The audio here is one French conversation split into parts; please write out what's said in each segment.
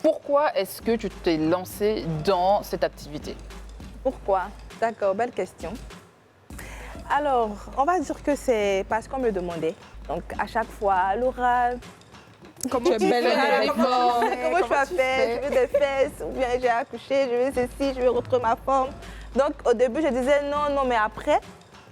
Pourquoi est-ce que tu t'es lancée dans cette activité? Pourquoi? D'accord, belle question. Alors, on va dire que c'est parce qu'on me demandait. Donc, à chaque fois, Laura, comment tu belle fais? Comment Comment tu as fait? Je veux des fesses, ou bien j'ai accouché, je veux ceci, je veux retrouver ma forme. Donc, au début, je disais non, mais après,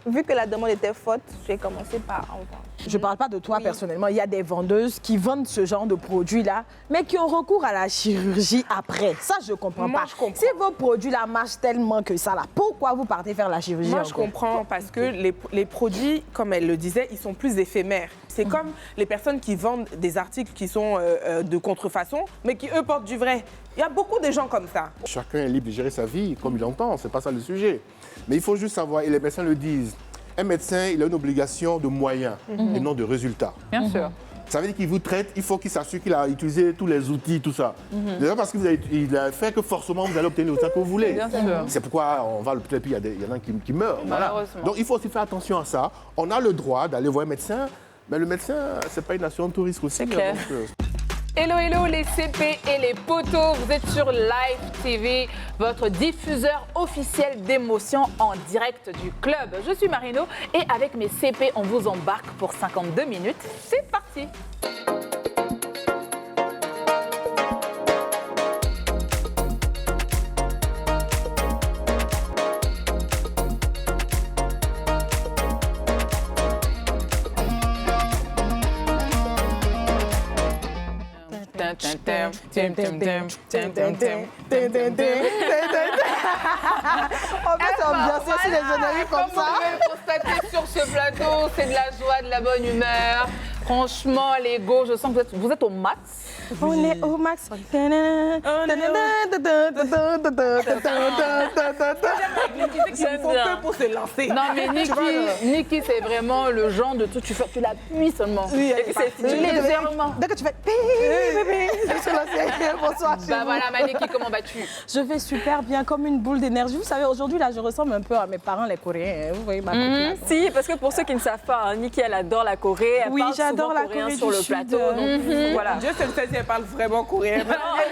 vu que la demande était forte, j'ai commencé par en vendre. Je ne parle pas de toi personnellement. Il y a des vendeuses qui vendent ce genre de produits-là, mais qui ont recours à la chirurgie après. Ça, je ne comprends Moi, pas. je comprends. Si vos produits-là marchent tellement que ça, là, pourquoi vous partez faire la chirurgie Moi, je encore? comprends parce que les produits, comme elle le disait, ils sont plus éphémères. C'est comme les personnes qui vendent des articles qui sont de contrefaçon, mais qui, eux, portent du vrai. Il y a beaucoup de gens comme ça. Chacun est libre de gérer sa vie comme il l'entend, c'est pas ça le sujet. Mais il faut juste savoir, et les médecins le disent, un médecin, il a une obligation de moyens et non de résultats. Bien sûr. Ça veut dire qu'il vous traite, il faut qu'il s'assure qu'il a utilisé tous les outils, tout ça. Déjà parce qu'il a fait que forcément vous allez obtenir le résultat que vous voulez. Bien sûr. C'est pourquoi on va à l'hôpital et puis il y en a qui meurent. Voilà. Malheureusement. Donc il faut aussi faire attention à ça. On a le droit d'aller voir un médecin, mais le médecin, c'est pas une assurance tout risque aussi. C'est clair. Hello, hello les CP et les potos, vous êtes sur Live TV, votre diffuseur officiel d'émotions en direct du club. Je suis Marino et avec mes CP, on vous embarque pour 52 minutes. C'est parti. On peut s'ambiancer sur les génériques comme Comme ça. vous pouvez constater sur ce plateau, c'est de la joie, de la bonne humeur. Franchement, les go, je sens que vous êtes au max. On est au max. Il faut peu pour se lancer. Non, mais Niki, c'est vraiment le genre de tout. Tu l'appuies seulement. Oui, Et puis c'est légèrement. Dès que tu fais bonsoir. chez Bah vous. voilà, ma Niki, comment vas-tu? Je vais super bien, comme une boule d'énergie. Vous savez, aujourd'hui, là, je ressemble un peu à mes parents, les Coréens. Vous voyez ma copine. Si, parce que pour ceux qui ne savent pas, hein, Niki, elle adore la Corée. Elle Oui, parle j'adore souvent la coréen Corée sur du le Sud. plateau. Donc, voilà. Dieu seul sait si elle parle vraiment coréen. Elle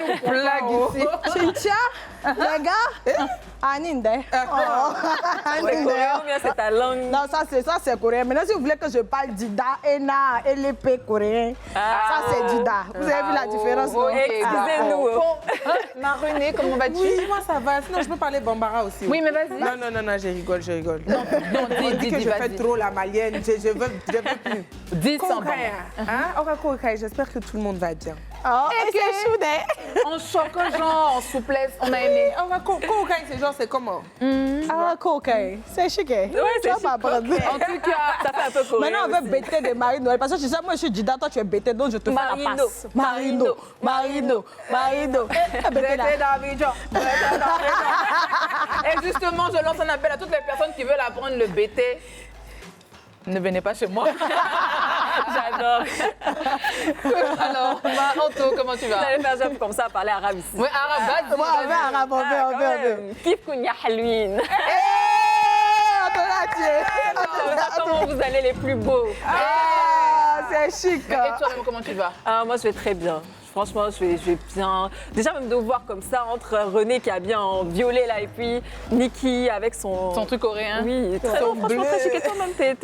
nous blague ici. Chincha, les gars, Aninde. Ouais, coréen ou bien c'est ta langue. Non, ça c'est coréen. Maintenant, si vous voulez que je parle d'Ida, ENA, LP coréen, ça c'est Dida. Vous avez vu la différence, non? Excusez-nous. Maruné, comment vas-tu? Oui, moi ça va. Sinon, je peux parler bambara aussi. Oui, mais vas-y. Non, je rigole. Non, On dit que dis, je fais vas-y. trop la malienne. Je veux plus. Dis sans Coréen. J'espère que tout le monde va bien. Oh, et c'est soudé. En choc, genre, en souplesse, on a aimé. Coréen, c'est genre, c'est comment? Ah, coquin. C'est chic. Ouais, c'est ça chic, va prendre. En tout cas, Ça fait un peu coréen. Maintenant, on veut aussi. bêter de Marie-Noël. Parce que je sais, moi, je suis Dida, toi, tu es bêté, donc je te fais la Marino. passe. Marino. Bêté là. Et justement, je lance un appel à toutes les personnes qui veulent apprendre le BT. Ne venez pas chez moi. J'adore. Alors, Anto, comment tu Vous vas? allez faire genre comme ça, parler arabe ici. Oui, arabe, vas-y, Moi, on vas-y. veut arabe, on veut. Kif kounya halwin. Comment vous allez les plus beaux? Ah, c'est chic. Et toi-même, comment tu vas? Ah, moi, je vais très bien. Franchement, je vais bien. Déjà, même de voir comme ça, entre René qui a bien en violet là, et puis Niki avec son... Ton truc coréen? Oui, très bon, franchement, très chic. Et toi-même, t'es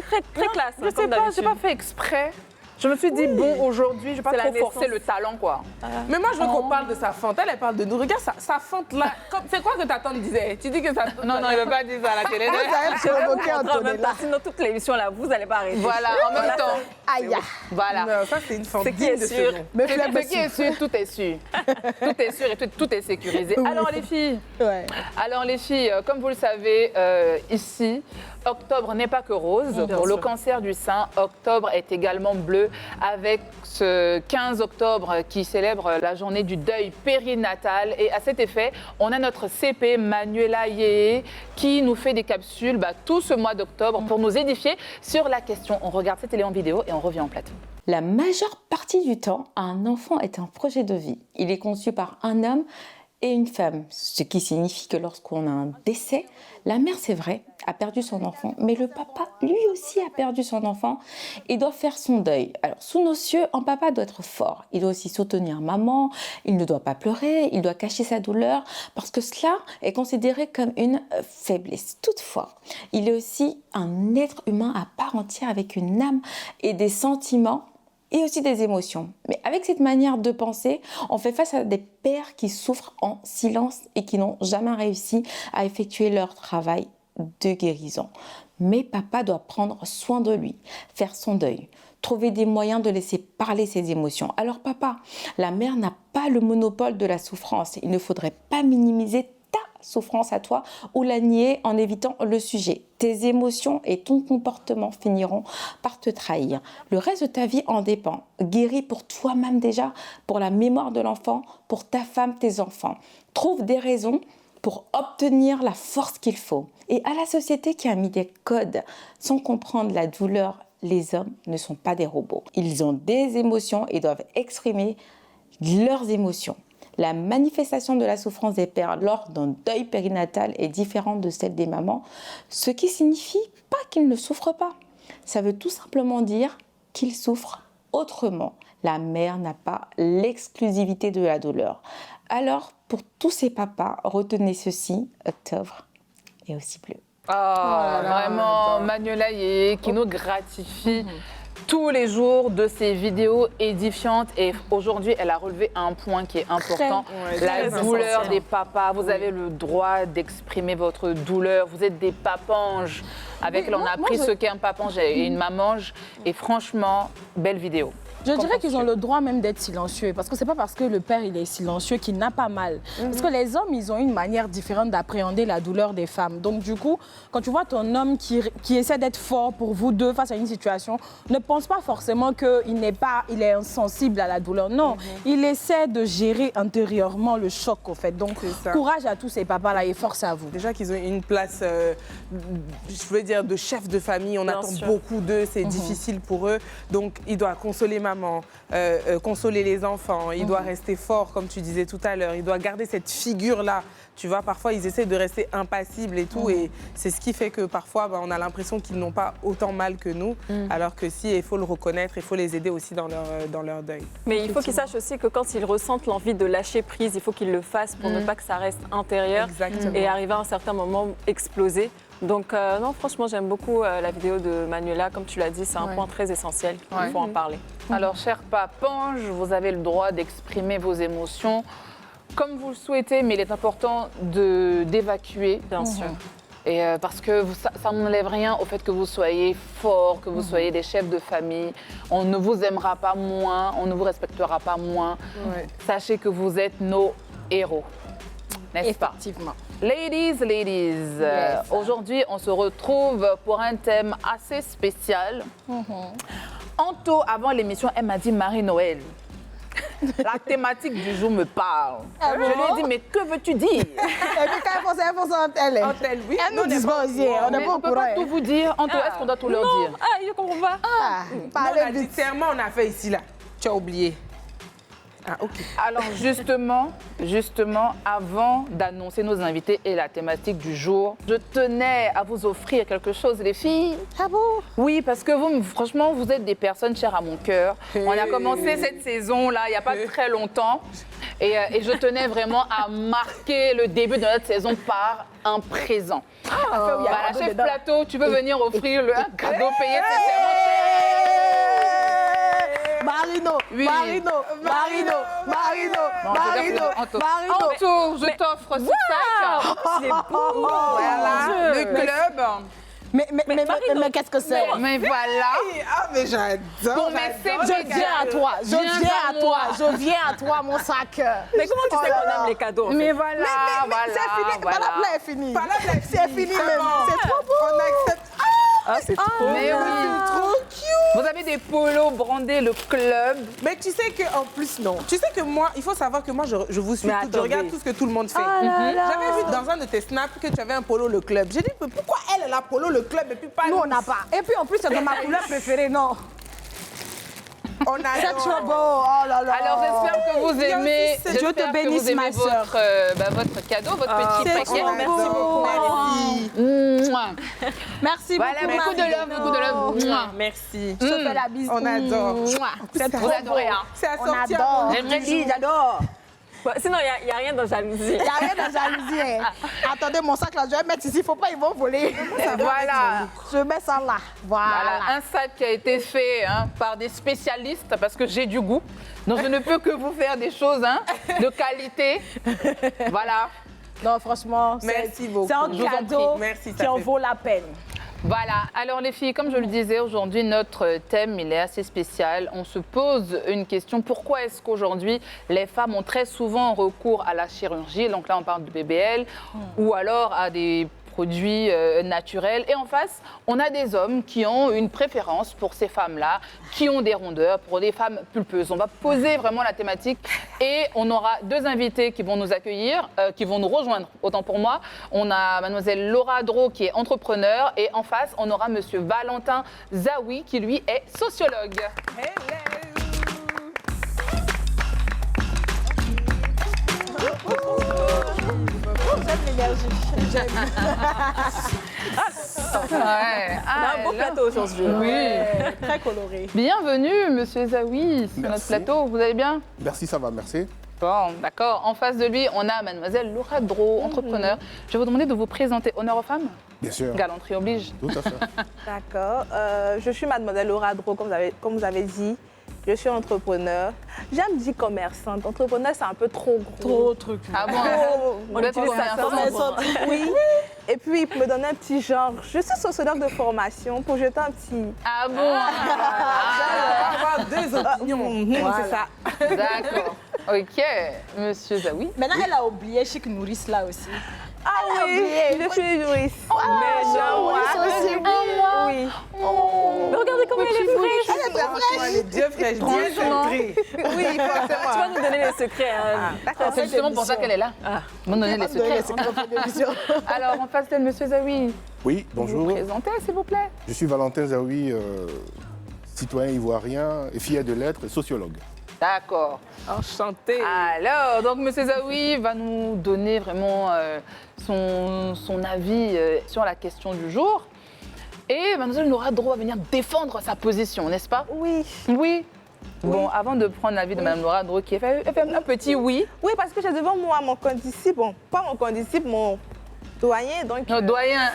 très classe. Je sais pas, j'ai pas fait exprès. Je me suis dit, bon, aujourd'hui, je vais pas C'est la trop forcer naissance. le talent, quoi. Mais moi, je veux qu'on parle de sa fente. Elle parle de nous. Regarde sa fente là. C'est quoi que ta tante disait? Tu dis que ça. Non, il veut pas dire ça à la télé. Vous avez provoqué En même Antonella. temps, sinon, toute l'émission là, vous n'allez pas arrêter. Voilà, en même temps. Aïe. Voilà. Non, ça, c'est une fente C'est qui digne est de ce sûr. nom. Mais Ce qui est sûr, tout est sûr. Tout est sûr et tout est sécurisé. Oui. Alors les filles, Ouais. comme vous le savez, ici, octobre n'est pas que rose. Pour le cancer du sein, octobre est également bleu avec ce 15 octobre qui célèbre la journée du deuil périnatal. Et à cet effet, on a notre CP Manuela Yeye qui nous fait des capsules tout ce mois d'octobre pour nous édifier sur la question. On regarde cette télé en vidéo et on revient en plateau. La majeure partie du temps, un enfant est un projet de vie. Il est conçu par un homme et une femme, ce qui signifie que lorsqu'on a un décès, la mère, c'est vrai, a perdu son enfant, mais le papa, lui aussi, a perdu son enfant et doit faire son deuil. Alors, sous nos cieux, un papa doit être fort. Il doit aussi soutenir maman, il ne doit pas pleurer, il doit cacher sa douleur, parce que cela est considéré comme une faiblesse. Toutefois, il est aussi un être humain à part entière avec une âme et des sentiments et aussi des émotions. Mais avec cette manière de penser, on fait face à des pères qui souffrent en silence et qui n'ont jamais réussi à effectuer leur travail de guérison. Mais papa doit prendre soin de lui, faire son deuil, trouver des moyens de laisser parler ses émotions. Alors papa, la mère n'a pas le monopole de la souffrance. Il ne faudrait pas minimiser ta souffrance à toi ou la nier en évitant le sujet. Tes émotions et ton comportement finiront par te trahir. Le reste de ta vie en dépend. Guéris pour toi-même déjà, pour la mémoire de l'enfant, pour ta femme, tes enfants. Trouve des raisons pour obtenir la force qu'il faut. Et à la société qui a mis des codes sans comprendre la douleur, les hommes ne sont pas des robots. Ils ont des émotions et doivent exprimer leurs émotions. La manifestation de la souffrance des pères lors d'un deuil périnatal est différente de celle des mamans, ce qui signifie pas qu'ils ne souffrent pas. Ça veut tout simplement dire qu'ils souffrent autrement. La mère n'a pas l'exclusivité de la douleur. Alors, pour tous ces papas, retenez ceci, octobre est aussi bleu. Vraiment, Manuela Yeye qui nous gratifie tous les jours de ses vidéos édifiantes. Et aujourd'hui, elle a relevé un point qui est important, la douleur des papas. Vous avez le droit d'exprimer votre douleur. Vous êtes des papanges. Avec elle, on a appris ce qu'est un papange et une mamange. Et franchement, belle vidéo. Je dirais qu'ils ont le droit même d'être silencieux, parce que c'est pas parce que le père il est silencieux qu'il n'a pas mal. Parce que les hommes, ils ont une manière différente d'appréhender la douleur des femmes. Donc du coup, quand tu vois ton homme qui essaie d'être fort pour vous deux face à une situation, ne pense pas forcément qu'il est insensible à la douleur. Non, il essaie de gérer intérieurement le choc, au fait. Donc courage à tous ces papas-là et force à vous. Déjà qu'ils ont une place, je veux dire, de chef de famille. On attend beaucoup d'eux, c'est difficile pour eux. Donc il doit consoler maman, consoler les enfants, il doit rester fort, comme tu disais tout à l'heure, il doit garder cette figure-là. Tu vois, parfois, ils essaient de rester impassibles et tout, et c'est ce qui fait que parfois, on a l'impression qu'ils n'ont pas autant mal que nous, alors que si, il faut le reconnaître, il faut les aider aussi dans leur deuil. Mais il faut qu'ils sachent aussi que quand ils ressentent l'envie de lâcher prise, il faut qu'ils le fassent pour ne pas que ça reste intérieur et arriver à un certain moment exploser. Donc non, franchement, j'aime beaucoup la vidéo de Manuela. Comme tu l'as dit, c'est un point très essentiel. Il faut en parler. Alors, cher papange, vous avez le droit d'exprimer vos émotions comme vous le souhaitez, mais il est important d'évacuer. Bien sûr. Et parce que ça n'enlève rien au fait que vous soyez fort, que vous soyez des chefs de famille. On ne vous aimera pas moins, on ne vous respectera pas moins. Sachez que vous êtes nos héros. N'est-ce pas? Effectivement. Ladies, aujourd'hui, on se retrouve pour un thème assez spécial. Anto, avant l'émission, elle m'a dit Marie-Noël. La thématique du jour me parle. Je lui ai dit, mais que veux-tu dire? Et puis quand elle pense en telle, Oui, elle nous dit pas aussi, on n'est pas On au ne peut courant. pas tout vous dire. Anto, est-ce qu'on doit tout leur dire? Ah, je comprends pas. on Parlez a dit vite. serment, on a fait ici, là. Tu as oublié. Ah, ok. Alors justement, avant d'annoncer nos invités et la thématique du jour, je tenais à vous offrir quelque chose, les filles. Ah bon? Oui, parce que vous, franchement, vous êtes des personnes chères à mon cœur. On a commencé cette saison-là, il n'y a pas très longtemps. Et je tenais vraiment à marquer le début de notre saison par un présent. Voilà, chef plateau, tu veux venir offrir un cadeau payé sincèrement cher? Marino, Oui. Marino, Marino, Marino, Non, Marino, Anto. Marino. Anto, je t'offre ce sac. C'est beau. Voilà, le club. Mais qu'est-ce que c'est? Mais voilà. Ah, mais j'adore. Pour mes Je viens à toi, je viens à toi, mon sac. Mais comment tu sais qu'on aime les cadeaux en fait? Mais voilà, C'est fini, voilà. Palabla est fini. Palabla est C'est fini même. C'est trop beau. On accepte. Ah, c'est trop Mais oui. Trop cute. Vous avez des polos brandés le club. Mais tu sais qu'en plus, non. Tu sais que moi, il faut savoir que moi, je vous suis Mais toutes, je attendez. regarde tout ce que tout le monde fait. J'avais vu dans un de tes snaps que tu avais un polo le club. J'ai dit, mais pourquoi elle a polo le club et puis pas Nous, nous? on n'a pas. Et puis en plus, c'est de ma couleur préférée, non? On On adore. C'est trop beau. Oh là là. Alors j'espère que vous aimez, Dieu te j'espère que bénisse, vous aimez ma sœur. votre cadeau, votre petit c'est paquet. trop Merci beaucoup. Merci. Mouah. Merci Voilà, beaucoup, beaucoup de love, beaucoup de love. Mouah. Merci. Je te fais la bise. On adore. Mouah. C'est Vous trop adorez, beau. hein. C'est à On sortir. adore. J'aimerais dire. J'adore. Ouais, sinon, il n'y a rien dans jalousie. Il n'y a rien de jalousie. Hein. Attendez, mon sac là, je vais mettre ici. Il ne faut pas, ils vont voler. Voilà. Je mets ça là. Voilà, Voilà. un sac qui a été fait par des spécialistes parce que j'ai du goût. Donc je ne peux que vous faire des choses de qualité. Voilà. Non, franchement, Merci beaucoup. c'est un Je vous en cadeau prie. Merci, ça qui en fait- vaut la peine. Voilà. Alors les filles, comme je le disais, aujourd'hui notre thème il est assez spécial. On se pose une question. Pourquoi est-ce qu'aujourd'hui les femmes ont très souvent recours à la chirurgie? Donc là on parle de BBL ou alors à des produits naturels. Et en face, on a des hommes qui ont une préférence pour ces femmes-là, qui ont des rondeurs, pour des femmes pulpeuses. On va poser vraiment la thématique et on aura deux invités qui vont nous accueillir, qui vont nous rejoindre, autant pour moi. On a mademoiselle Laura Dro qui est entrepreneur et en face, on aura monsieur Valentin Zawi qui lui est sociologue. J'aime l'énergie. Ouais. On a un beau plateau aujourd'hui. Oui. Très coloré. Bienvenue, monsieur Zawi, sur notre Merci. plateau. Vous allez bien? Merci, ça va, merci. Bon, d'accord. En face de lui, on a mademoiselle Laura Dro, entrepreneur. Je vais vous demander de vous présenter. Honneur aux femmes? Bien sûr. Galanterie oblige. Tout à fait. D'accord. Je suis mademoiselle Laura Dro, comme vous avez dit. Je suis entrepreneur. J'aime dire commerçante. Entrepreneur, c'est un peu trop gros. Trop truc. Ah bon? On utilise ça commerçante. Oui. Et puis, pour me donner un petit genre, je suis sociologue de formation pour jeter un petit... Ah bon? On va avoir deux opinions. C'est ça. D'accord. Ok, monsieur Zawi. Maintenant, elle a oublié Chic Nourrice là aussi. Ah oui, je suis juriste. Mais genre, Oui. mais regardez comment elle est fraîche. Franchement, elle est bien fraîche, bien Franchement. centrée. Oui, Tu vas forcément. nous donner les secrets. Hein. D'accord. C'est justement pour ça qu'elle est là. Vous me donnez les secrets. Alors, en face d'elle, monsieur Zawi, Oui, vous bonjour. présentez, s'il vous plaît. Je suis Valentin Zawi, citoyen ivoirien et fier de l'être, sociologue. D'accord. Enchanté. Alors, donc, monsieur Zawi va nous donner vraiment son avis sur la question du jour. Et mademoiselle Laura Dro va venir défendre sa position, n'est-ce pas? Oui. Oui. Bon, avant de prendre l'avis de madame Laura Dro qui elle fait un petit oui. Oui, parce que j'ai devant moi mon condisciple. Bon, pas mon condisciple, mon doyen. Donc, Notre doyen,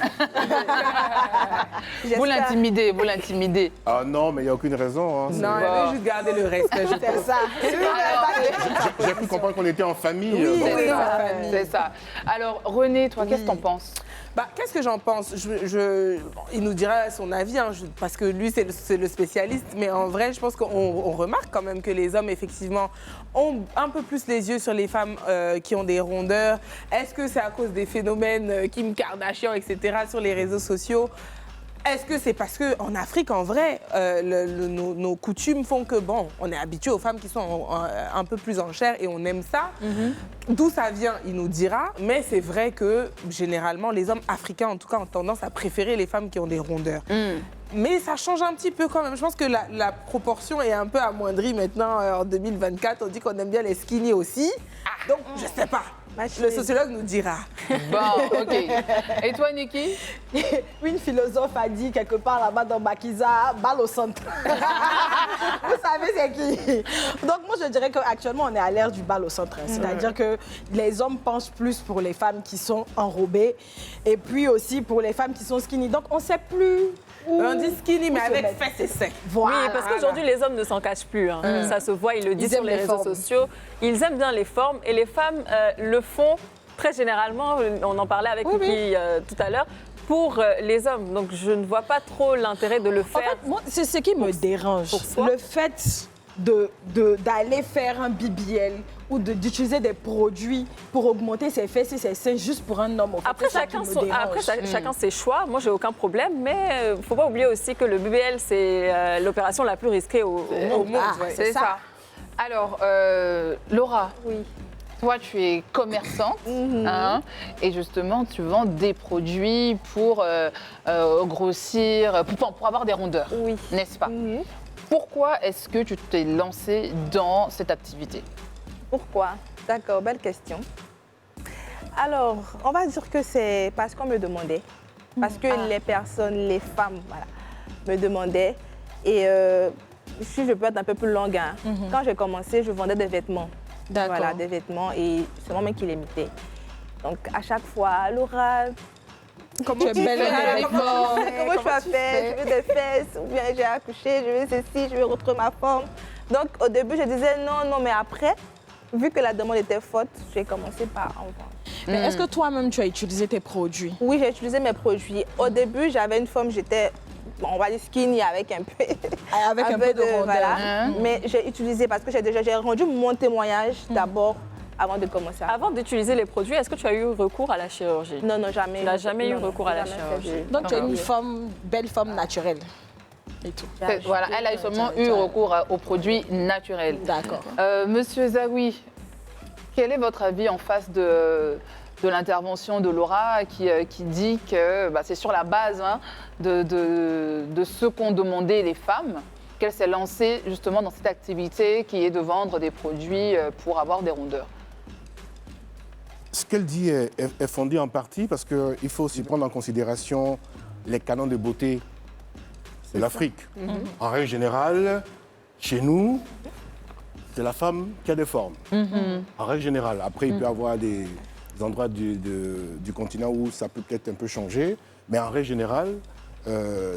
j'espère- vous l'intimidez. Ah non, mais il n'y a aucune raison. Hein, c'est- Non, elle veut juste garder le respect. je pense. ça. J'ai cru comprendre qu'on était en famille. Oui, donc- C'est la ça, famille. c'est ça. Alors, René, toi, qu'est-ce que t'en penses? Bah, qu'est-ce que j'en pense? Il nous dira son avis, hein, parce que lui, c'est le spécialiste. Mais en vrai, je pense qu'on remarque quand même que les hommes, effectivement, ont un peu plus les yeux sur les femmes qui ont des rondeurs. Est-ce que c'est à cause des phénomènes Kim Kardashian, etc., sur les réseaux sociaux? Est-ce que c'est parce qu'en Afrique, en vrai, nos coutumes font que, bon, on est habitué aux femmes qui sont un peu plus en chair et on aime ça. D'où ça vient, il nous dira. Mais c'est vrai que, généralement, les hommes africains, en tout cas, ont tendance à préférer les femmes qui ont des rondeurs. Mais ça change un petit peu quand même. Je pense que la proportion est un peu amoindrie maintenant en 2024. On dit qu'on aime bien les skinny aussi. Donc, je sais pas. Le sociologue nous dira. Bon, ok. Et toi, Niki? Une philosophe a dit quelque part là-bas dans Bakiza, balle au centre. Vous savez c'est qui? Donc moi je dirais qu'actuellement on est à l'ère du bal au centre. C'est-à-dire que les hommes penchent plus pour les femmes qui sont enrobées et puis aussi pour les femmes qui sont skinny. Donc on ne sait plus où... On dit skinny, mais où se avec mettre. fesses et seins. Voilà. Oui, parce qu'aujourd'hui, les hommes ne s'en cachent plus. Hein. Ça se voit, ils le disent Ils sur aiment les les réseaux formes. sociaux. Ils aiment bien les formes et les femmes le font très généralement. On en parlait avec Kiki tout à l'heure. Pour les hommes. Donc, je ne vois pas trop l'intérêt de le En faire. fait, moi, c'est ce qui me dérange. pour soi. Le fait d'aller faire un BBL ou d'utiliser des produits pour augmenter ses fesses et ses seins juste pour un homme. En fait, Après, c'est ça qui me dérange. chacun ses choix. Moi, j'ai aucun problème. Mais il ne faut pas oublier aussi que le BBL, c'est l'opération la plus risquée au monde. C'est ça. Alors, Laura. Oui. Toi, tu es commerçante, hein, et justement, tu vends des produits pour grossir, pour avoir des rondeurs, Oui. n'est-ce pas? Pourquoi est-ce que tu t'es lancée dans cette activité? Pourquoi? D'accord, belle question. Alors, on va dire que c'est parce qu'on me demandait. Parce que les personnes, les femmes, voilà, me demandaient. Et si je peux être un peu plus longue, hein, quand j'ai commencé, je vendais des vêtements. D'accord. Voilà, des vêtements et c'est moi-même qui les mettais. Donc, à chaque fois, Laura, Comment tu es belle comment je vais faire? Je veux des fesses, ou bien j'ai accouché, je veux ceci, je veux retrouver ma forme. Donc, au début, je disais non, mais après, vu que la demande était forte, j'ai commencé par en vendre. Mais est-ce que toi-même, tu as utilisé tes produits? Oui, j'ai utilisé mes produits. Au début, j'avais une forme, j'étais, bon, on va dire skinny avec un peu, Avec un peu de rondeur. voilà. Mais j'ai utilisé parce que j'ai rendu mon témoignage d'abord avant de commencer. Avant d'utiliser les produits, est-ce que tu as eu recours à la chirurgie? Non, jamais. Tu n'as jamais eu Non, recours à la jamais chirurgie. fait. Donc, tu es une femme, belle femme naturelle. Et tout. Voilà, elle a seulement eu recours aux produits naturels. D'accord. Monsieur Zawi, quel est votre avis en face de l'intervention de Laura qui dit que c'est sur la base de ce qu'ont demandé les femmes qu'elle s'est lancée justement dans cette activité qui est de vendre des produits pour avoir des rondeurs? Ce qu'elle dit est fondé en partie parce qu'il faut aussi prendre en considération les canons de beauté de l'Afrique. En règle générale, chez nous, c'est la femme qui a des formes. En règle générale. Après, il peut y avoir des endroits du continent où ça peut peut-être un peu changer. Mais en règle générale,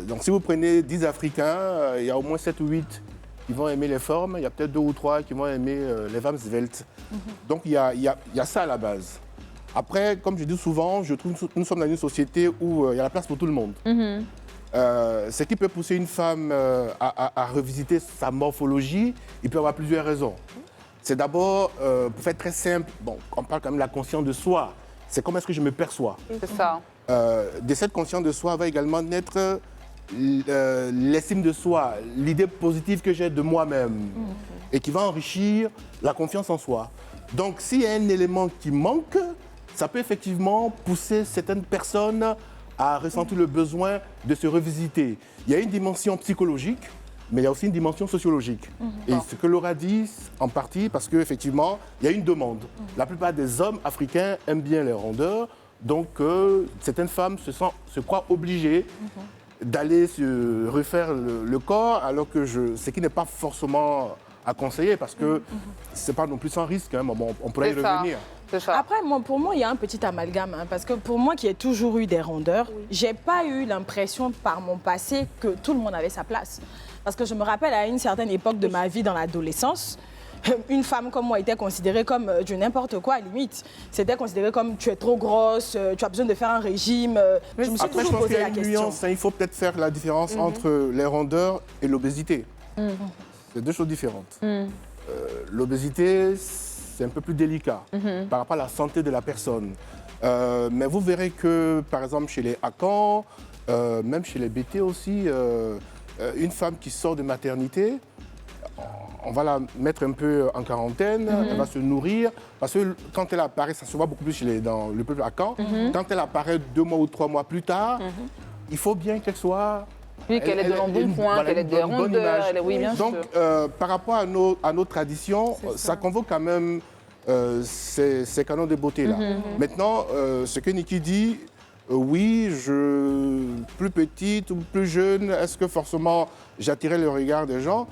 donc si vous prenez 10 Africains, il y a au moins 7 ou 8 qui vont aimer les formes. Il y a peut-être 2 ou 3 qui vont aimer les femmes sveltes. Donc il y a ça à la base. Après, comme je dis souvent, je trouve que nous sommes dans une société où il y a la place pour tout le monde. Ce qui peut pousser une femme à revisiter sa morphologie, il peut y avoir plusieurs raisons. C'est d'abord, pour faire très simple, bon, on parle quand même de la conscience de soi. C'est comment est-ce que je me perçois. C'est ça. De cette conscience de soi va également naître l'estime de soi, l'idée positive que j'ai de moi-même et qui va enrichir la confiance en soi. Donc, s'il y a un élément qui manque, ça peut effectivement pousser certaines personnes à ressentir le besoin de se revisiter. Il y a une dimension psychologique, mais il y a aussi une dimension sociologique. Et ce que Laura dit, en partie, parce qu'effectivement, il y a une demande. La plupart des hommes africains aiment bien les rondeurs, donc certaines femmes se croient obligées d'aller se refaire le corps, alors que ce qui n'est pas forcément à conseiller, parce que ce n'est pas non plus sans risque, hein, bon, on pourrait y revenir. C'est ça. Après, pour moi, il y a un petit amalgame, hein, parce que pour moi qui ai toujours eu des rondeurs, j'ai pas eu l'impression par mon passé que tout le monde avait sa place. Parce que je me rappelle à une certaine époque de ma vie dans l'adolescence, une femme comme moi était considérée comme du n'importe quoi, à limite. C'était considéré comme tu es trop grosse, tu as besoin de faire un régime. Je me suis Après, je toujours pense qu'il posé y a la une question. nuance, hein, il faut peut-être faire la différence entre les rondeurs et l'obésité. C'est deux choses différentes. L'obésité, c'est un peu plus délicat par rapport à la santé de la personne. Mais vous verrez que, par exemple, chez les Akans, même chez les BT aussi, une femme qui sort de maternité, on va la mettre un peu en quarantaine, elle va se nourrir, parce que quand elle apparaît, ça se voit beaucoup plus dans le peuple Akan, quand elle apparaît 2 mois ou 3 mois plus tard, il faut bien qu'elle soit... Oui, qu'elle ait de l'embonpoint, qu'elle ait des rondeurs. Oui, bien sûr. Donc, par rapport à nos traditions, ça convoque quand même ces canons de beauté-là. Maintenant, ce que Niki dit, oui, plus petite ou plus jeune, est-ce que forcément j'attirais le regard des gens?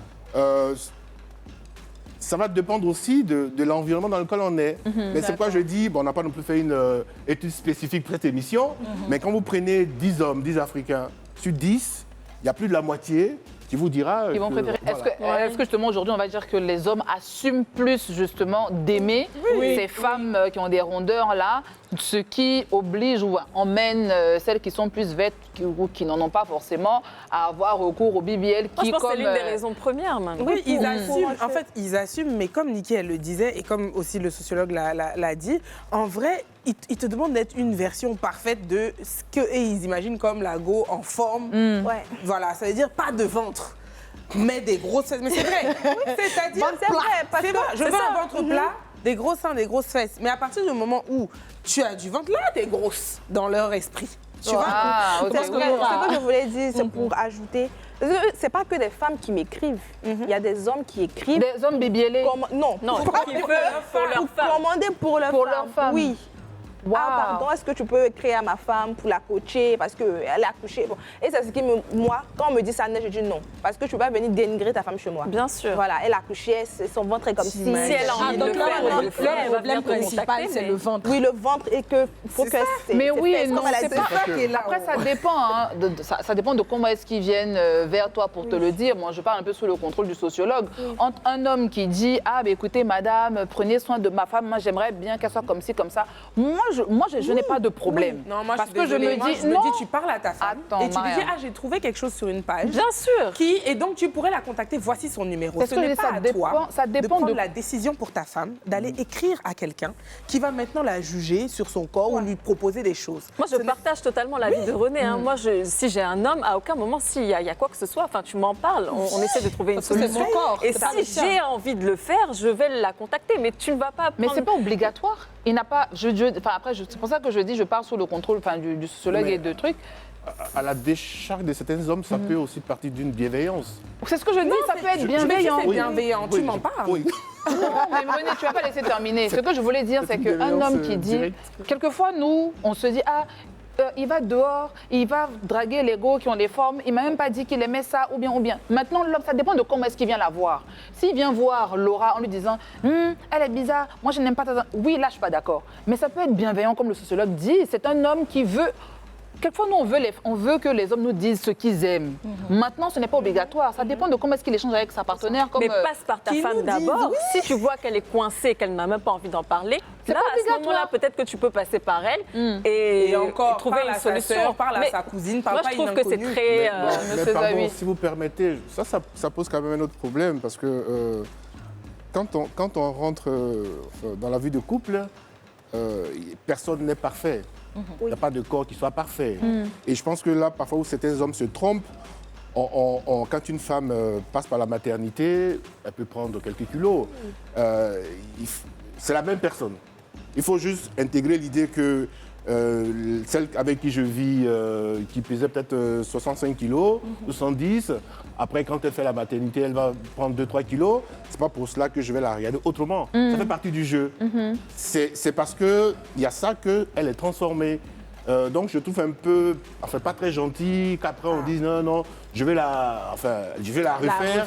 Ça va dépendre aussi de l'environnement dans lequel on est. Mais c'est pourquoi je dis, bon, on n'a pas non plus fait une étude spécifique pour cette émission, mais quand vous prenez 10 hommes, 10 Africains, sur 10, il y a plus de la moitié qui vous dira... Ils vont préférer. Voilà. Est-ce que justement aujourd'hui on va dire que les hommes assument plus justement d'aimer ces femmes qui ont des rondeurs là, ce qui oblige ou emmène celles qui sont plus vêtes ou qui n'en ont pas forcément à avoir recours au BBL Moi, qui je pense que c'est comme l'une des raisons premières maintenant. Oui, ils assument. En fait, ils assument, mais comme Niki, elle le disait, et comme aussi le sociologue l'a dit, en vrai, ils te demandent d'être une version parfaite de ce qu'ils imaginent comme la go en forme. Ouais. Voilà, ça veut dire pas de ventre, mais des grosses fesses. Mais c'est vrai. C'est-à-dire, Bon, c'est vrai, parce c'est que- vrai, je veux un ventre plat, des gros seins, des grosses fesses. Mais à partir du moment où tu as du ventre, là, t'es grosse dans leur esprit. Tu vois, ok, c'est ce oui. que je voulais dire, c'est pour ajouter. C'est pas que des femmes qui m'écrivent. Il y a des hommes qui écrivent. Des hommes bébiélés. Non, Non, pas qui veulent pour leur femme. commander pour leur femme. Oui. Wow. Ah, pardon, est-ce que tu peux écrire à ma femme pour la coacher parce qu'elle a accouché? Bon. Et c'est ce qui moi, quand on me dit ça, je dis non. Parce que tu ne peux pas venir dénigrer ta femme chez moi. Bien sûr. Voilà, elle a accouché, son ventre est comme si. Si elle a envie de le faire, elle le fait. Elle va venir Le te problème principal, contacter, c'est mais- le ventre. Oui, le ventre et que faut que c'est. Mais c'est oui, fait, non, comme elle a c'est dit. pas ça qui est là. Après, ça dépend. Hein, ça dépend de comment est-ce qu'ils viennent vers toi pour te le dire. Moi, je parle un peu sous le contrôle du sociologue. Entre un homme qui dit, ah, ben, écoutez, madame, prenez soin de ma femme. Moi, j'aimerais bien qu'elle soit comme ci, comme ça. Moi, je n'ai pas de problème. Non, moi, Parce je que suis désolée. Moi, je me non. dis, tu parles à ta femme Attends, et tu lui dis, Mariam. ah, j'ai trouvé quelque chose sur une page. Bien sûr. Et donc, tu pourrais la contacter. Voici son numéro. C'est Ce ce que je n'est dis, pas ça à dépend- toi ça dépend de prendre de- la décision pour ta femme, d'aller écrire à quelqu'un qui va maintenant la juger sur son corps ou lui proposer des choses. Moi, je partage totalement l'avis de René. Hein. Moi, si j'ai un homme, à aucun moment, s'il y a quoi que ce soit, enfin, tu m'en parles. On essaie de trouver une Parce que c'est solution. mon corps, Et c'est pas le si sien. j'ai envie de le faire, je vais la contacter. Mais tu ne vas pas Mais prendre... c'est pas obligatoire. Il n'a pas. Enfin, après, c'est pour ça que je dis, je pars sous le contrôle du sociologue Mais- et de trucs. À la décharge de certains hommes, ça peut aussi partir d'une bienveillance. C'est ce que je dis, ça peut être Je me dis, bienveillant. c'est bienveillant. Tu Oui, m'en parles. Oui. Non, mais René, tu vas pas laisser terminer. Ce que je voulais dire, c'est une qu'un bienveillance, homme qui dit. directe. Quelquefois, nous, on se dit, ah. Il va dehors, il va draguer les gars qui ont des formes. Il m'a même pas dit qu'il aimait ça ou bien. Maintenant, l'homme, ça dépend de comment est-ce qu'il vient la voir. S'il vient voir Laura en lui disant, elle est bizarre, moi je n'aime pas ta. Oui, là je suis pas d'accord. Mais ça peut être bienveillant comme le sociologue dit. C'est un homme qui veut. Quelquefois, nous, on veut que les hommes nous disent ce qu'ils aiment. Maintenant, ce n'est pas obligatoire. Ça dépend de comment est-ce qu'il échange avec sa partenaire. Comme, Mais passe par ta qui femme nous disent, d'abord. oui. Si tu vois qu'elle est coincée, qu'elle n'a même pas envie d'en parler, C'est là, pas à ce obligatoire. moment-là, peut-être que tu peux passer par elle Et encore, trouver parle une à sa solution. sœur, parle à Mais sa cousine, parle moi, pas je à une trouve que c'est inconnue. très... Mais Monsieur pardon, Zawi. si vous permettez, ça pose quand même un autre problème parce que quand on rentre dans la vie de couple, personne n'est parfait. Il n'y a pas de corps qui soit parfait. Et je pense que là, parfois où certains hommes se trompent, quand une femme passe par la maternité, elle peut prendre quelques kilos. C'est la même personne. Il faut juste intégrer l'idée que celle avec qui je vis, qui pesait peut-être 65 kilos, 70, après quand elle fait la maternité, elle va prendre 2-3 kilos. C'est pas pour cela que je vais la regarder autrement. Ça fait partie du jeu. C'est parce qu'il y a ça qu'elle est transformée. Donc je trouve un peu, enfin pas très gentil, qu'après on dise non, je vais la refaire.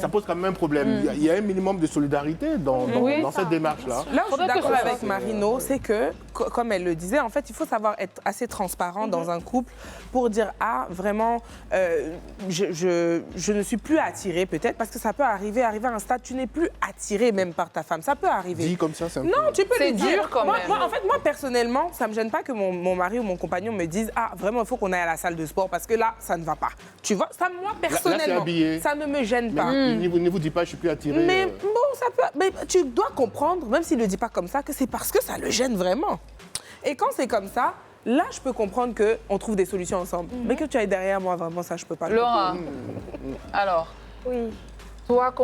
Ça pose quand même un problème. Il y a un minimum de solidarité dans cette démarche-là. Là où je suis Faudrait que d'accord ce avec soit- Marino, c'est que, comme elle le disait, en fait, il faut savoir être assez transparent dans un couple pour dire, ah, vraiment, je ne suis plus attirée, peut-être, parce que ça peut arriver à un stade, tu n'es plus attiré même par ta femme. Ça peut arriver. Dit comme ça, c'est un peu... Non, tu peux C'est le dire. dur quand moi, même. moi, en fait, moi, personnellement, ça ne me gêne pas que mon mari ou mon compagnon me dise, ah, vraiment, il faut qu'on aille à la salle de sport parce que là, ça ne va pas. Tu vois, ça, moi, personnellement, habillé. ça ne me gêne pas. Ne vous dites pas, je suis plus attiré. Mais bon, ça peut. Mais tu dois comprendre, même s'il ne le dit pas comme ça, que c'est parce que ça le gêne vraiment. Et quand c'est comme ça, là, je peux comprendre qu'on trouve des solutions ensemble. Mais que tu ailles derrière moi, vraiment, ça, je peux pas. le Laura, alors, Oui. toi,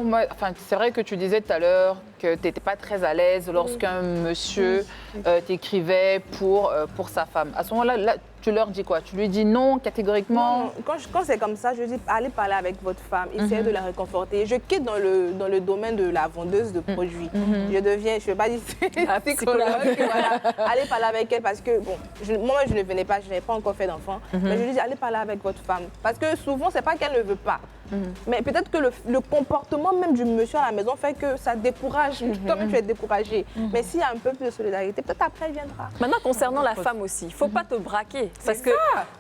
c'est vrai que tu disais tout à l'heure que tu n'étais pas très à l'aise lorsqu'un monsieur t'écrivait pour sa femme. À ce moment-là, là, tu leur dis quoi? Tu lui dis non catégoriquement? Non, quand c'est comme ça, je dis allez parler avec votre femme, essayez de la réconforter. Je quitte dans le domaine de la vendeuse de produits. Je deviens, je ne vais pas dire psychologue. Voilà. Allez parler avec elle parce que, bon, moi je ne venais pas, je n'avais pas encore fait d'enfant. Mais je lui dis allez parler avec votre femme. Parce que souvent, c'est pas qu'elle ne veut pas. Mais peut-être que le comportement même du monsieur à la maison fait que ça décourage. Toi-même, tu es découragé. Mais s'il y a un peu plus de solidarité, peut-être après, elle viendra. Maintenant, concernant la femme aussi, il ne faut pas te braquer. Parce que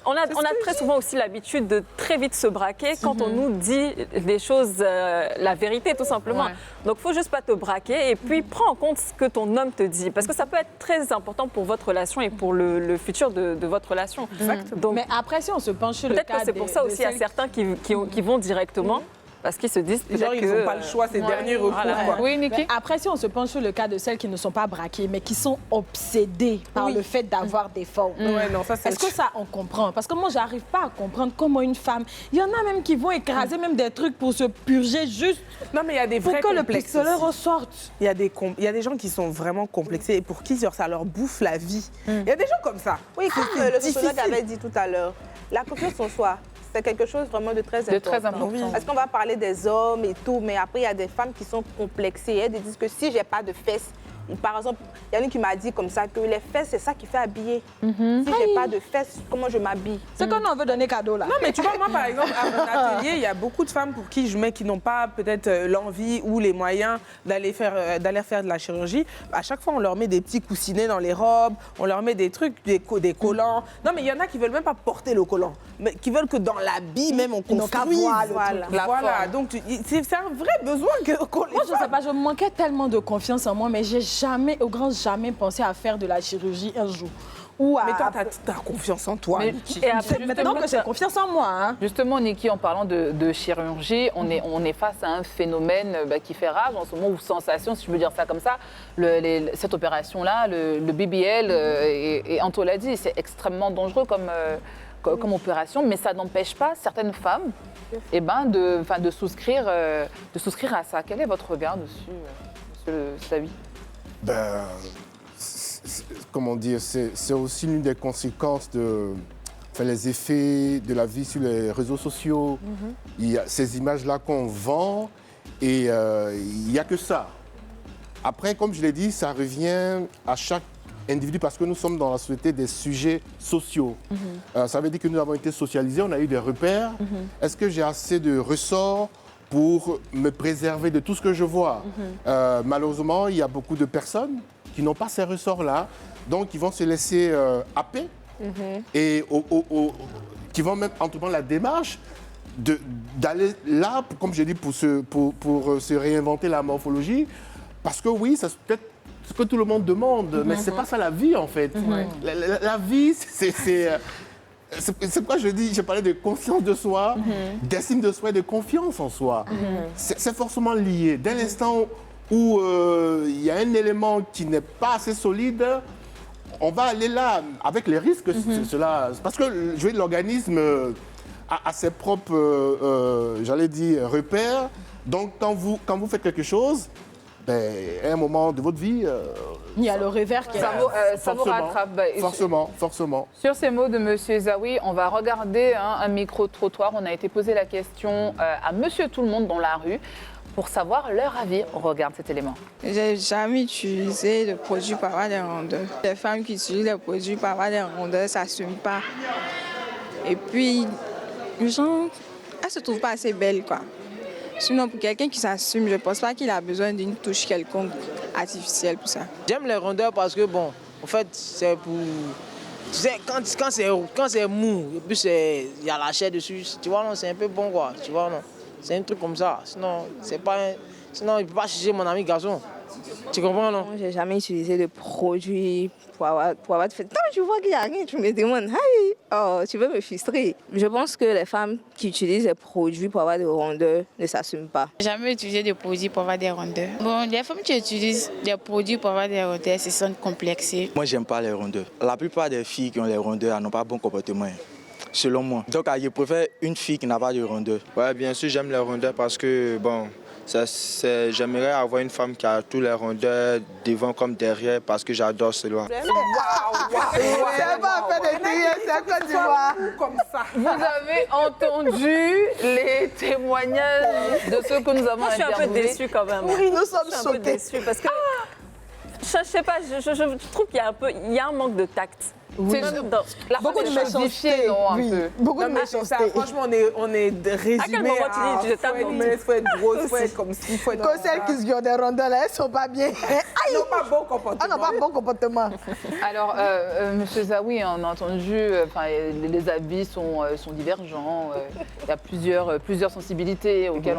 on a très souvent aussi l'habitude de très vite se braquer quand on nous dit des choses, la vérité tout simplement. Ouais. Donc, il ne faut juste pas te braquer et puis prends en compte ce que ton homme te dit. Parce que ça peut être très important pour votre relation et pour le futur de votre relation. Donc, Mais après, si on se penche sur le peut-être cas que c'est pour ça aussi, il y a certains qui vont directement. Parce qu'ils se disent Genre, ils n'ont pas le choix, c'est dernier recours. Quoi. Oui, Niki. Après, si on se penche sur le cas de celles qui ne sont pas braquées, mais qui sont obsédées par le fait d'avoir des formes. Ouais, non, ça, c'est... Est-ce que ça, on comprend? Parce que moi, j'arrive pas à comprendre comment une femme... Il y en a même qui vont écraser même des trucs pour se purger juste Non, mais il y a des pour vrais que le complexes pistolet aussi. ressorte. Il y a des gens qui sont vraiment complexés et pour qui genre, ça leur bouffe la vie. Il y a des gens comme ça. Oui, comme c'est le sociologue difficile. avait dit tout à l'heure, la confiance en soi, c'est quelque chose vraiment de très important. De très important. Parce qu'on va parler des hommes et tout, mais après, il y a des femmes qui sont complexées. Elles disent que si j'ai pas de fesses, par exemple, il y en a une qui m'a dit comme ça que les fesses, c'est ça qui fait habiller. Si j'ai pas de fesses, comment je m'habille? C'est qu'on en veut donner cadeau, là. Non, mais tu vois, moi, par exemple, à mon atelier, il y a beaucoup de femmes pour qui je mets qui n'ont pas peut-être l'envie ou les moyens d'aller faire de la chirurgie. À chaque fois, on leur met des petits coussinets dans les robes, on leur met des trucs, des collants. Non, mais il y en a qui veulent même pas porter le collant, mais qui veulent que dans l'habit même, on construise. Voilà. Donc, c'est un vrai besoin qu'on les Moi, je sais pas, je manquais tellement de confiance en moi, mais j'ai jamais, au grand jamais, pensé à faire de la chirurgie un jour. Ou à... Mais toi, t'as confiance en toi. Mais- Niki. et après, C'est maintenant que j'ai confiance en moi. Hein. Justement, Niki, en parlant de chirurgie, on est face à un phénomène qui fait rage en ce moment, ou sensation, si je veux dire ça comme ça. Cette opération-là, le BBL, et Anto l'a dit, c'est extrêmement dangereux comme opération, mais ça n'empêche pas certaines femmes de souscrire à ça. Quel est votre regard dessus, monsieur Savi? Ben, comment dire, c'est aussi l'une des conséquences les effets de la vie sur les réseaux sociaux. Il y a ces images-là qu'on vend et il n'y a que ça. Après, comme je l'ai dit, ça revient à chaque individu parce que nous sommes dans la société des sujets sociaux. Ça veut dire que nous avons été socialisés, on a eu des repères. Est-ce que j'ai assez de ressorts pour me préserver de tout ce que je vois? Malheureusement, il y a beaucoup de personnes qui n'ont pas ces ressorts-là, donc qui vont se laisser happer et qui vont même entreprendre la démarche d'aller là, comme je dis, pour se réinventer la morphologie. Parce que oui, c'est peut-être ce que tout le monde demande, mais c'est pas ça la vie en fait. La vie, c'est pourquoi je parlais de conscience de soi, d'estime de soi et de confiance en soi. C'est forcément lié. Dès l'instant où il y a un élément qui n'est pas assez solide, on va aller là avec les risques. Parce que l'organisme a ses propres, j'allais dire, repères. Donc quand vous faites quelque chose, à un moment de votre vie... il y a le revers qui est là. Ça vous rattrape. Forcément. Sur ces mots de M. Zawi, on va regarder un micro-trottoir. On a été posé la question à Monsieur Tout-le-Monde dans la rue pour savoir leur avis. On regarde cet élément. J'ai jamais utilisé de produits pour avoir des rondeurs. Les femmes qui utilisent des produits pour avoir des rondeurs, ça ne s'assume pas. Et puis, les gens, elles ne se trouvent pas assez belles, quoi. Sinon, pour quelqu'un qui s'assume, je ne pense pas qu'il a besoin d'une touche quelconque artificielle pour ça. J'aime les rondeurs parce que, bon, en fait, c'est pour... Tu sais, quand c'est mou, et puis il y a la chair dessus, tu vois, non, c'est un peu bon, quoi, tu vois, non. C'est un truc comme ça. Sinon, sinon il ne peut pas chercher mon ami garçon. Tu comprends, non? J'ai jamais utilisé de produits pour avoir de fait. Quand tu vois qu'il n'y a rien, tu me demandes, hey, oh, tu veux me frustrer. Je pense que les femmes qui utilisent des produits pour avoir des rondeurs ne s'assument pas. J'ai jamais utilisé de produits pour avoir des rondeurs. Bon, les femmes qui utilisent des produits pour avoir des rondeurs se sentent complexées. Moi, j'aime pas les rondeurs. La plupart des filles qui ont les rondeurs n'ont pas bon comportement, selon moi. Donc, je préfère une fille qui n'a pas de rondeurs. Ouais, bien sûr, j'aime les rondeurs parce que, bon, j'aimerais avoir une femme qui a tous les rondeurs devant comme derrière parce que j'adore cela. Vous avez entendu les témoignages de ceux que nous avons Moi, je suis un peu déçue quand même. Oui, nous sommes Je suis un peu déçue parce que, je sais pas, je trouve qu'il y a un manque de tact. Oui. Beaucoup de méchanceté, beaucoup de méchanceté. Franchement, on est résumé. À quel moment tu dis, je tape dans il faut être grosse, il faut être comme si, il faut être... Quand celles qui se ont des rondeurs, là, elles sont pas bien. Elles n'ont pas bon comportement. Elles n'ont pas bon comportement. Alors, Monsieur Zawi, on a entendu, les habits sont divergents. Il y a plusieurs sensibilités auxquelles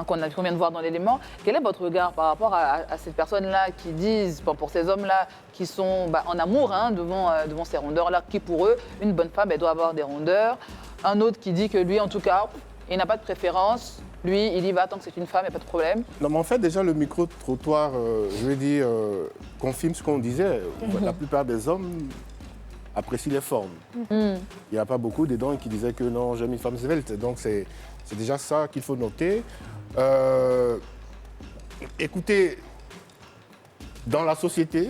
qu'on vient de voir dans l'élément. Quel est votre regard par rapport à ces personnes-là qui disent, pour ces hommes-là, qui sont en amour devant ces rondeurs-là, qui pour eux, une bonne femme, elle doit avoir des rondeurs. Un autre qui dit que lui, en tout cas, il n'a pas de préférence. Lui, il y va tant que c'est une femme, il n'y a pas de problème. Non, mais en fait, déjà, le micro-trottoir, je vais dire, confirme ce qu'on disait. La plupart des hommes apprécient les formes. Il n'y a pas beaucoup dedans qui disaient que non, j'aime une femme svelte. Donc, c'est déjà ça qu'il faut noter. Écoutez, dans la société,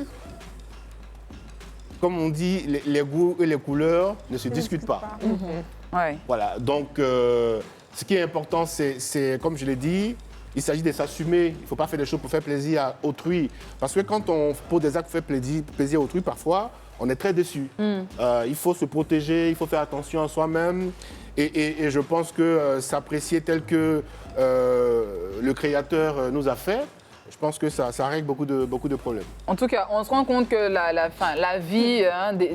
comme on dit, les goûts et les couleurs ne se discutent pas. Ouais. Voilà, donc ce qui est important, c'est comme je l'ai dit, il s'agit de s'assumer. Il ne faut pas faire des choses pour faire plaisir à autrui. Parce que quand on pose des actes pour faire plaisir à autrui, parfois, on est très déçu. Il faut se protéger, il faut faire attention à soi-même. Et je pense que s'apprécier tel que le Créateur nous a fait, je pense que ça règle beaucoup de problèmes. En tout cas, on se rend compte que la vie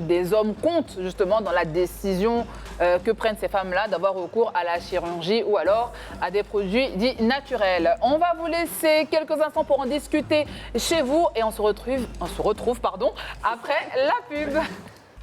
des hommes compte justement dans la décision que prennent ces femmes-là d'avoir recours à la chirurgie ou alors à des produits dits naturels. On va vous laisser quelques instants pour en discuter chez vous et on se retrouve après la pub.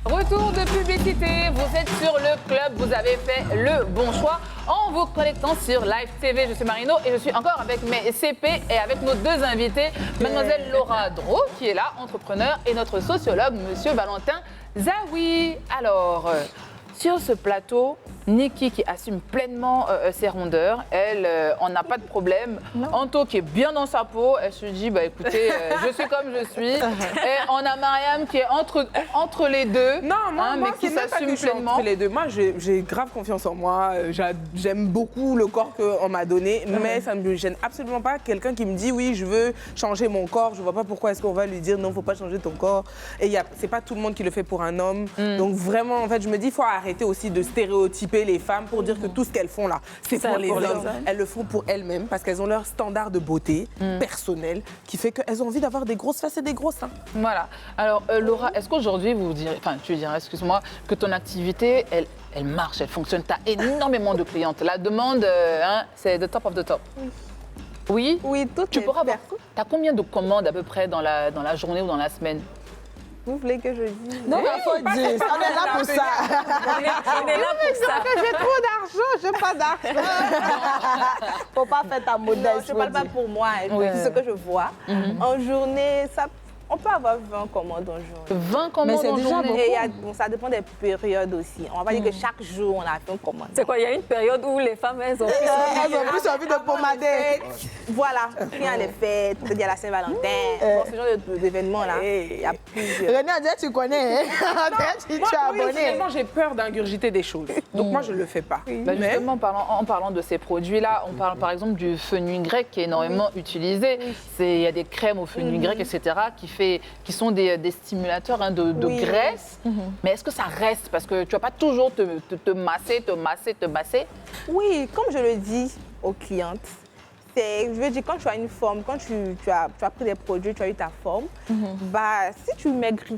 Retour de publicité, vous êtes sur le club, vous avez fait le bon choix en vous connectant sur Live TV. Je suis Marino et je suis encore avec mes CP et avec nos deux invités, mademoiselle Laura Dro qui est là, entrepreneur, et notre sociologue, monsieur Valentin Zawi. Alors, sur ce plateau, Niki qui assume pleinement ses rondeurs, elle, on n'a pas de problème. Anto qui est bien dans sa peau, elle se dit, bah écoutez, je suis comme je suis. Et on a Mariam qui est entre les deux, Non, moi, mais qui c'est même pas s'assume que je suis pleinement. entre les deux. Moi, j'ai grave confiance en moi. J'aime beaucoup le corps qu'on m'a donné, mais ça ne me gêne absolument pas. Quelqu'un qui me dit, oui, je veux changer mon corps, je vois pas pourquoi est-ce qu'on va lui dire, non, faut pas changer ton corps. Et c'est pas tout le monde qui le fait pour un homme. Donc vraiment, en fait, je me dis, il faut arrêter aussi de stéréotyper les femmes pour dire que tout ce qu'elles font là, c'est pour les hommes. Elles le font pour elles-mêmes parce qu'elles ont leur standard de beauté personnel qui fait qu'elles ont envie d'avoir des grosses fesses et des gros seins. Voilà. Alors, Laura, est-ce qu'aujourd'hui, tu dirais, excuse-moi, que ton activité, elle marche, elle fonctionne, tu as énormément de clientes. La demande, c'est the top of the top. Oui. Oui, tout Tu pourras avoir. Tu as combien de commandes à peu près dans la journée ou dans la semaine? Vous voulez que je dise? Non, mais il faut dire, on est là pour ça. On est là pour ça. J'ai trop d'argent, j'ai pas d'argent. Faut pas faire ta modeste. Non, je parle pas pour moi, je dis ce que je vois. En journée, on peut avoir 20 commandes en journée. 20 commandes en journée. Et ça dépend des périodes aussi. On va pas dire que chaque jour, on a fait une commande. C'est quoi, il y a une période où les femmes, elles ont plus envie de pomader. Voilà, il y a les fêtes, il y a la Saint-Valentin. Bon, ce genre d'événements-là, il y a plusieurs. René, on dirait que tu connais, hein? Tu es abonné. Finalement, j'ai peur d'ingurgiter des choses. Donc moi, je le fais pas. Bah, justement, en parlant de ces produits-là, on parle par exemple du fenuil grec qui est énormément utilisé. Il y a des crèmes au fenuil grec, etc., qui sont des stimulateurs de graisse. Mais est-ce que ça reste? Parce que tu vas pas toujours te masser. Oui, comme je le dis aux clientes, je veux dire, quand tu as une forme, quand tu as pris des produits, tu as eu ta forme, bah, si tu maigris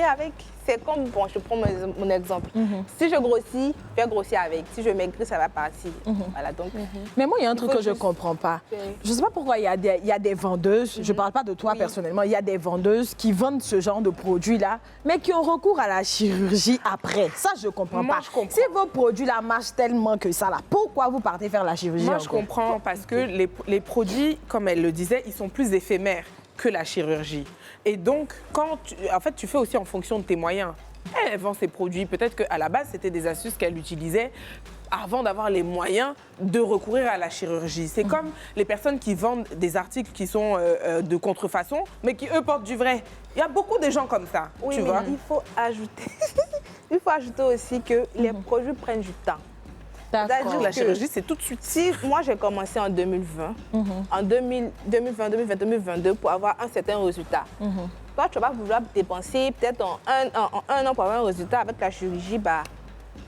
avec. C'est comme, bon, je prends mon exemple. Si je grossis, je vais grossir avec. Si je maigris, ça va partir. Voilà, donc, mais moi, il y a un truc que je ne comprends pas. Je ne sais pas pourquoi il y a des vendeuses, je ne parle pas de toi personnellement, il y a des vendeuses qui vendent ce genre de produits-là, mais qui ont recours à la chirurgie après. Ça, je ne comprends pas. Je comprends. Si vos produits-là marchent tellement que ça, là, pourquoi vous partez faire la chirurgie? Moi, je comprends parce que les produits, comme elle le disait, ils sont plus éphémères que la chirurgie. Et donc, tu fais aussi en fonction de tes moyens. Elle vend ses produits. Peut-être qu'à la base, c'était des astuces qu'elle utilisait avant d'avoir les moyens de recourir à la chirurgie. C'est comme les personnes qui vendent des articles qui sont de contrefaçon, mais qui, eux, portent du vrai. Il y a beaucoup de gens comme ça, oui, tu mais vois. il faut ajouter aussi que les produits prennent du temps. C'est-à-dire que la chirurgie, c'est tout de suite. Si moi, j'ai commencé en 2020, en 2020, 2022, pour avoir un certain résultat. Toi, tu vas vouloir dépenser peut-être en un an pour avoir un résultat avec la chirurgie, bah,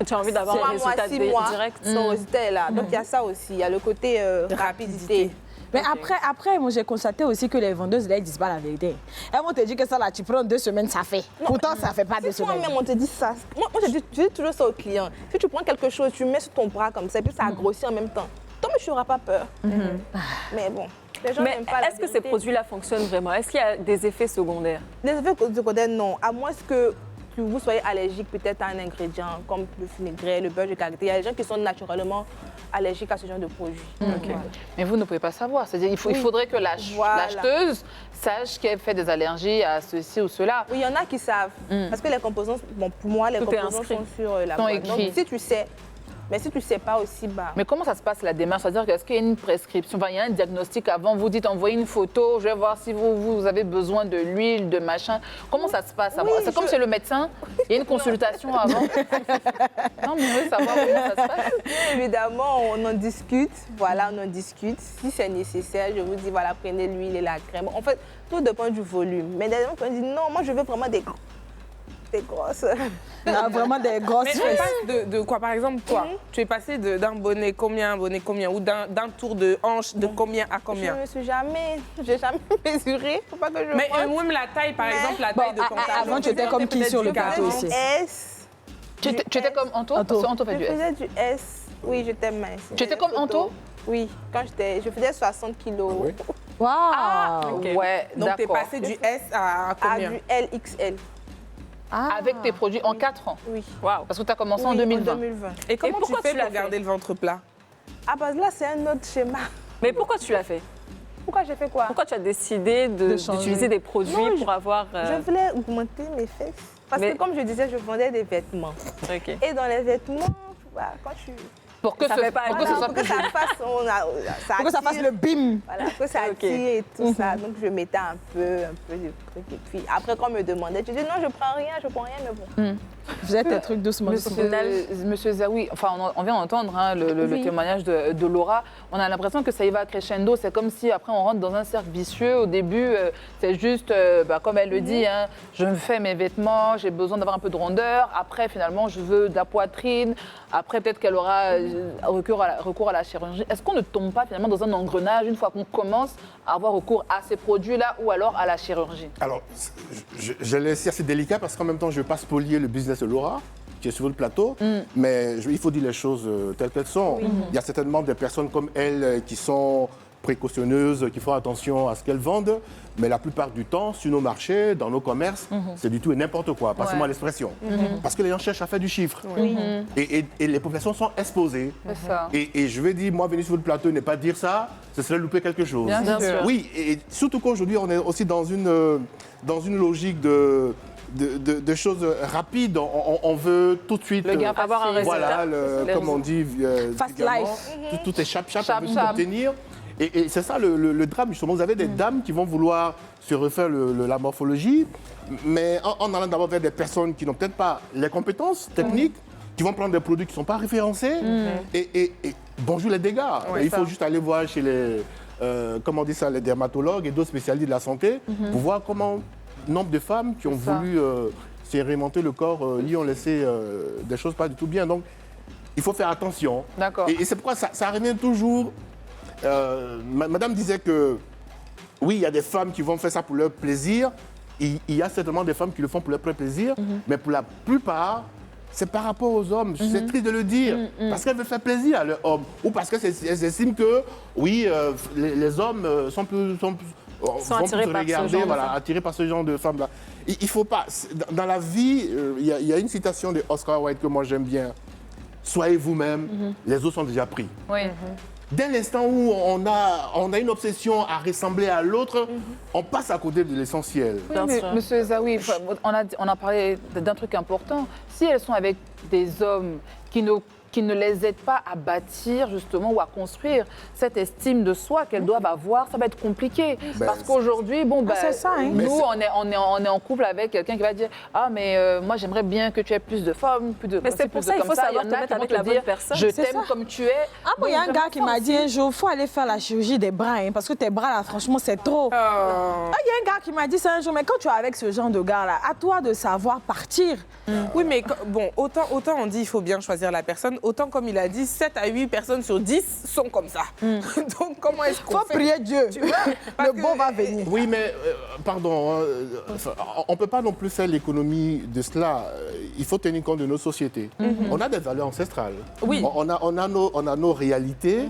tu as envie d'avoir un résultat direct. Son résultat est là. Donc, il y a ça aussi. Il y a le côté rapidité. Mais après, moi, j'ai constaté aussi que les vendeuses, là, elles disent pas la vérité. Elles vont te dire que ça, là, tu prends 2 semaines, ça fait. Pourtant, ça fait pas 2 semaines. Moi-même, on te dit ça. Moi, je dis toujours ça aux clients. Si tu prends quelque chose, tu mets sur ton bras comme ça, et puis ça grossit en même temps. Toi, tu n'auras pas peur. Mais bon, les gens n'aiment pas la vérité. Est-ce que ces produits-là fonctionnent vraiment? Est-ce qu'il y a des effets secondaires? Les effets secondaires, non. À moins que que vous soyez allergique peut-être à un ingrédient comme le fenugrec, le beurre de karité. Il y a des gens qui sont naturellement allergiques à ce genre de produits. Voilà. Mais vous ne pouvez pas savoir. C'est-à-dire il faudrait que l'acheteuse sache qu'elle fait des allergies à ceci ou cela. Oui, il y en a qui savent. Parce que les composants, bon, pour moi, les composants sont sur la boîte. Donc, si tu sais, mais si tu ne sais pas aussi, bah... Mais comment ça se passe la démarche? C'est-à-dire est-ce qu'il y a une prescription, enfin, il y a un diagnostic avant, vous dites envoyez une photo, je vais voir si vous avez besoin de l'huile, de machin. Comment ça se passe? C'est comme chez le médecin, il y a une consultation avant. Non, mais on veut savoir comment ça se passe. Évidemment, on en discute, voilà, on en discute. Si c'est nécessaire, je vous dis, voilà, prenez l'huile et la crème. En fait, tout dépend du volume. Mais des gens qui disent, non, moi je veux vraiment des grosses. Vraiment des grosses fesses. Mais de quoi, par exemple, toi, tu es passé d'un bonnet combien, ou d'un tour de hanche de combien à combien? Je ne suis jamais mesuré. Faut pas que je Mais même la taille, par exemple, la taille de ton talon. Avant, tu étais comme qui sur le plateau aussi? S. Tu étais comme Anto? Anto fait du S. Je faisais du S. Oui, j'étais mince. Tu étais comme Anto? Oui, je faisais 60 kilos. Waouh! Ouais, donc tu es passé du S à combien? À du LXL. Avec tes produits en 4 ans? Oui. Wow. Parce que tu as commencé en 2020. Et comment tu fais pour garder le ventre plat? Ah, parce que là, c'est un autre schéma. Mais pourquoi tu l'as fait? Pourquoi j'ai fait quoi? Pourquoi tu as décidé d'utiliser des produits pour avoir... Je voulais augmenter mes fesses. Parce que comme je disais, je vendais des vêtements. Et dans les vêtements, quand tu... Pour que ça fasse le bim. Voilà, que ça attire et tout ça. Donc je mettais un peu de trucs. Et puis après, quand on me demandait, je disais non, je prends rien, mais bon. Vous êtes un truc doucement. Monsieur Zawi, enfin, on vient d'entendre le témoignage de Laura. On a l'impression que ça y va crescendo. C'est comme si après on rentre dans un cercle vicieux. Au début, c'est juste, comme elle le dit, je me fais mes vêtements, j'ai besoin d'avoir un peu de rondeur. Après, finalement, je veux de la poitrine. Après, peut-être qu'elle aura recours à la chirurgie. Est-ce qu'on ne tombe pas finalement dans un engrenage une fois qu'on commence à avoir recours à ces produits-là ou alors à la chirurgie? Alors, je laisse assez délicat parce qu'en même temps, je ne veux pas spolier le business de Laura, qui est sur le plateau, mais il faut dire les choses telles qu'elles sont. Il y a certainement des personnes comme elle qui sont précautionneuses, qui font attention à ce qu'elles vendent, mais la plupart du temps, sur nos marchés, dans nos commerces, c'est du tout et n'importe quoi, passez-moi l'expression. Parce que les gens cherchent à faire du chiffre. Et les populations sont exposées. Et je vais dire, moi, venir sur le plateau, ne pas dire ça, ce serait louper quelque chose. Bien sûr. Oui, et surtout qu'aujourd'hui, on est aussi dans une logique de choses rapides. On veut tout de suite avoir un résultat. Voilà, comme on dit, fast life. Tout est chap-chap, on veut tout obtenir. Et c'est ça le drame, justement. Vous avez des dames qui vont vouloir se refaire la morphologie, mais en allant d'abord vers des personnes qui n'ont peut-être pas les compétences techniques, qui vont prendre des produits qui ne sont pas référencés. Et bonjour les dégâts. Il faut juste aller voir chez les, les dermatologues et d'autres spécialistes de la santé pour voir comment nombre de femmes qui ont voulu s'expérimenter le corps lui ont laissé des choses pas du tout bien. Donc, il faut faire attention. D'accord. Et c'est pourquoi ça revient toujours. Madame disait que oui, il y a des femmes qui vont faire ça pour leur plaisir. Il y a certainement des femmes qui le font pour leur propre plaisir, mais pour la plupart, c'est par rapport aux hommes. C'est triste de le dire, parce qu'elles veulent faire plaisir à leurs hommes, ou parce qu'elles estiment que oui, les hommes sont plus attirés par ce genre de femmes-là. Il faut pas. Dans la vie, il y a une citation de Oscar Wilde que moi j'aime bien. Soyez vous-même, les autres sont déjà pris. Oui. Dès l'instant où on a une obsession à ressembler à l'autre, on passe à côté de l'essentiel. Oui, Monsieur Zawi, on a parlé d'un truc important. Si elles sont avec des hommes qui ne les aident pas à bâtir justement ou à construire cette estime de soi qu'elles doivent avoir, ça va être compliqué. Parce qu'aujourd'hui, c'est ça, hein. Nous, on est en couple avec quelqu'un qui va dire « Ah, mais moi, j'aimerais bien que tu aies plus de femmes, plus de... » Mais c'est pour ça qu'il faut savoir te mettre avec la bonne personne. Je t'aime comme tu es. Ah, moi, il y a un gars qui m'a dit un jour, il faut aller faire la chirurgie des bras, hein, parce que tes bras, là, franchement, c'est trop. Il y a un gars qui m'a dit ça un jour, mais quand tu es avec ce genre de gars-là, à toi de savoir partir. Oui, mais bon, autant on dit il faut bien choisir la personne, autant comme il a dit, 7 à 8 personnes sur 10 sont comme ça. Donc, comment est-ce qu'on fait? Faut prier Dieu. Le bon va venir. Oui, mais, pardon, on ne peut pas non plus faire l'économie de cela. Il faut tenir compte de nos sociétés. On a des valeurs ancestrales. Oui. On a nos réalités.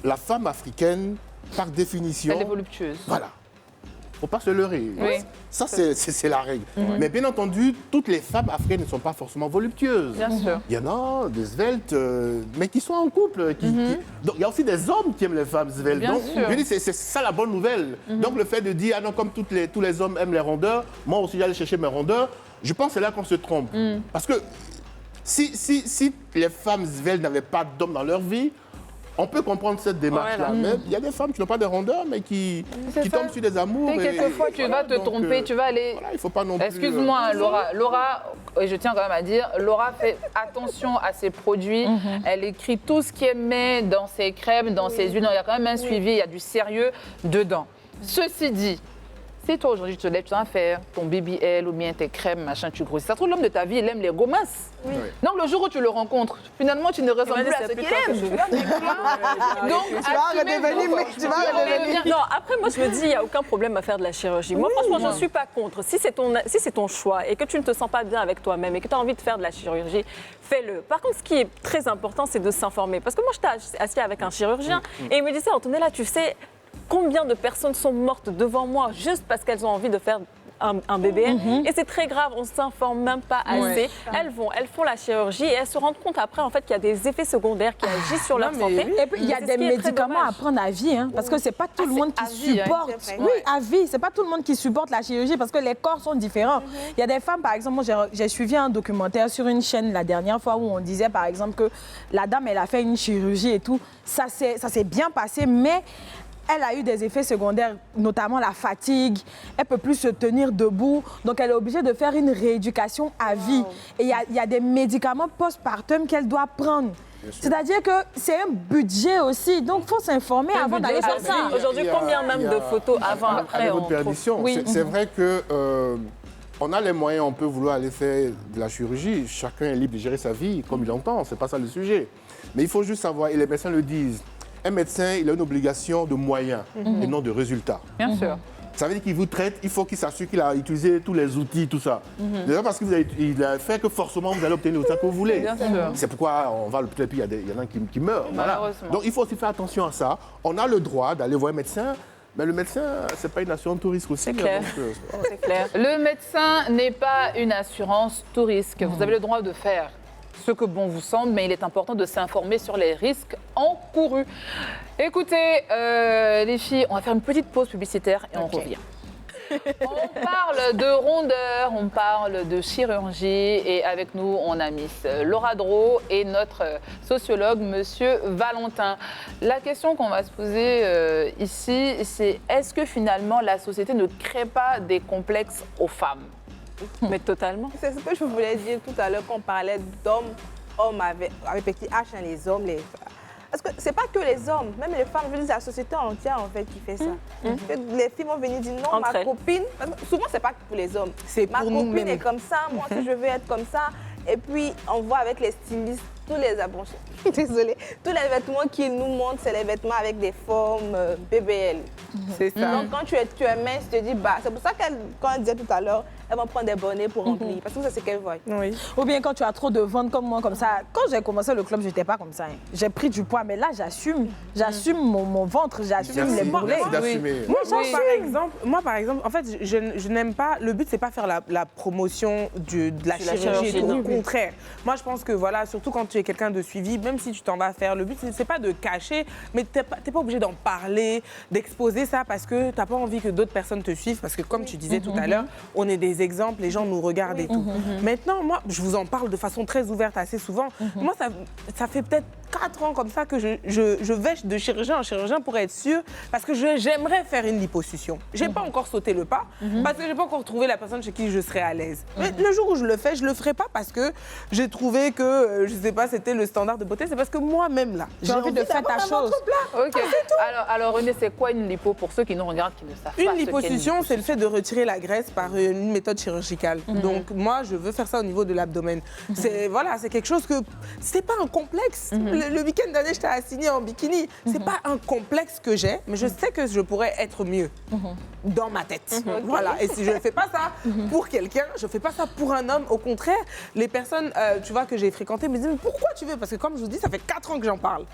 La femme africaine, par définition... Elle est voluptueuse. Voilà. faut pas se leurrer. Oui. Ça, c'est la règle. Mais bien entendu, toutes les femmes africaines ne sont pas forcément voluptueuses. Bien sûr. Il y en a des sveltes, mais qui sont en couple. Donc, il y a aussi des hommes qui aiment les femmes sveltes. Bien Donc, sûr. je dis, c'est ça la bonne nouvelle. Donc, le fait de dire, ah non, comme tous les hommes aiment les rondeurs, moi aussi, j'allais chercher mes rondeurs, je pense que c'est là qu'on se trompe. Parce que si les femmes sveltes n'avaient pas d'hommes dans leur vie, on peut comprendre cette démarche-là. Mais il y a des femmes qui n'ont pas de rondeur, mais qui tombent sur des amours. Et quelquefois, tu vas te tromper, tu vas aller... Voilà, il ne faut pas non plus... Excuse-moi, Laura. Laura, et je tiens quand même à dire, Laura fait attention à ses produits. Elle écrit tout ce qu'elle met dans ses crèmes, dans ses huiles. Il y a quand même un suivi, il y a du sérieux dedans. Ceci dit, si toi aujourd'hui tu te lèves, tu vas faire ton BBL ou bien tes crèmes, machin, tu grossis. Ça se trouve, l'homme de ta vie, il aime les gommasses. Donc le jour où tu le rencontres, finalement, tu ne ressembles plus à ce qu'il aime. Donc, tu vas redevenir. Non, après, moi, je me dis, il n'y a aucun problème à faire de la chirurgie. Moi, franchement, je ne suis pas contre. Si c'est ton choix et que tu ne te sens pas bien avec toi-même et que tu as envie de faire de la chirurgie, fais-le. Par contre, ce qui est très important, c'est de s'informer. Parce que moi, j'étais assis avec un chirurgien et il me disait, Antonella, tu sais combien de personnes sont mortes devant moi juste parce qu'elles ont envie de faire un BBL. Et c'est très grave, on ne s'informe même pas assez. Elles font la chirurgie et elles se rendent compte après en fait, qu'il y a des effets secondaires qui agissent sur leur santé. Et puis il y a des médicaments à prendre à vie, hein, parce que c'est pas tout le monde qui supporte. Oui, à vie, c'est pas tout le monde qui supporte la chirurgie parce que les corps sont différents. Il y a des femmes, par exemple, moi j'ai suivi un documentaire sur une chaîne la dernière fois où on disait par exemple que la dame elle a fait une chirurgie et tout, ça s'est bien passé, mais elle a eu des effets secondaires, notamment la fatigue. Elle ne peut plus se tenir debout. Donc, elle est obligée de faire une rééducation à vie. Et il y a des médicaments post-partum qu'elle doit prendre. C'est-à-dire que c'est un budget aussi. Donc, il faut s'informer avant d'aller faire ça. Aujourd'hui, combien même de photos avant, après on perdition. C'est vrai que... on a les moyens, on peut vouloir aller faire de la chirurgie. Chacun est libre de gérer sa vie comme il entend. Ce n'est pas ça le sujet. Mais il faut juste savoir, et les médecins le disent, un médecin, il a une obligation de moyens et non de résultats. Bien sûr. Ça veut dire qu'il vous traite, il faut qu'il s'assure qu'il a utilisé tous les outils, tout ça. Déjà parce qu'il a fait que forcément vous allez obtenir le résultat que vous voulez. Bien sûr. C'est pourquoi on va à l'hôpital et puis il y en a qui meurent. Voilà. Donc il faut aussi faire attention à ça. On a le droit d'aller voir un médecin. Mais le médecin, ce n'est pas une assurance tout risque aussi. C'est clair. C'est clair. Le médecin n'est pas une assurance tout risque. Vous avez le droit de faire ce que bon vous semble, mais il est important de s'informer sur les risques encourus. Écoutez, les filles, on va faire une petite pause publicitaire et on revient. On parle de rondeur, on parle de chirurgie et avec nous, on a Miss Laura Drault et notre sociologue, Monsieur Valentin. La question qu'on va se poser ici, c'est est-ce que finalement la société ne crée pas des complexes aux femmes ? Mais totalement. C'est ce que je voulais dire tout à l'heure quand on parlait d'hommes avec petit H, hein, les hommes, les... Parce que c'est pas que les hommes, même les femmes, je veux dire, la société entière en fait qui fait ça. Les filles vont venir dire non, ma copine, parce que souvent c'est pas que pour les hommes, c'est ma pour copine nous-mêmes. est comme ça, moi aussi je veux être comme ça. Et puis on voit avec les stylistes, tous les désolée, tous les vêtements qu'ils nous montrent, c'est les vêtements avec des formes BBL. C'est ça. Donc quand tu es mince, tu te dis, bah, c'est pour ça qu'elle, quand elle disait tout à l'heure, elle va prendre des bonnets pour remplir, parce que ça c'est qu'elle voit. Oui. Ou bien quand tu as trop de ventre comme moi, comme ça. Quand j'ai commencé le club, je n'étais pas comme ça. Hein. J'ai pris du poids, mais là j'assume. J'assume mon ventre, j'assume les bourrelets. Moi, par exemple, en fait, je n'aime pas. Le but, c'est pas faire la promotion de la chirurgie. Au contraire. Moi, je pense que voilà, surtout quand tu es quelqu'un de suivi, même si tu t'en vas faire, le but, c'est pas de cacher, mais t'es pas obligé d'en parler, d'exposer ça parce que t'as pas envie que d'autres personnes te suivent. Parce que comme tu disais tout à l'heure, on est des exemples, les gens nous regardent et tout. Maintenant, moi, je vous en parle de façon très ouverte assez souvent. Moi, ça fait peut-être 4 ans comme ça que je vais de chirurgien en chirurgien pour être sûre, parce que j'aimerais faire une liposuction. J'ai pas encore sauté le pas, parce que j'ai pas encore trouvé la personne chez qui je serais à l'aise. Mais le jour où je le fais, je le ferai pas parce que j'ai trouvé que, je sais pas, c'était le standard de beauté, c'est parce que moi-même, là, j'ai envie de faire ta chose. Ok. Alors René, c'est quoi une lipo pour ceux qui nous regardent, qui ne savent pas? Une liposuction, c'est le fait de retirer la graisse par une méthode chirurgicale. Donc moi, je veux faire ça au niveau de l'abdomen. C'est quelque chose que c'est pas un complexe. Le week-end dernier, j'étais assignée en bikini. C'est pas un complexe que j'ai, mais je sais que je pourrais être mieux dans ma tête. Voilà. Et si je ne fais pas ça pour quelqu'un, je fais pas ça pour un homme. Au contraire, les personnes, tu vois, que j'ai fréquentées me disent mais pourquoi tu veux? Parce que comme je vous dis, ça fait 4 ans que j'en parle.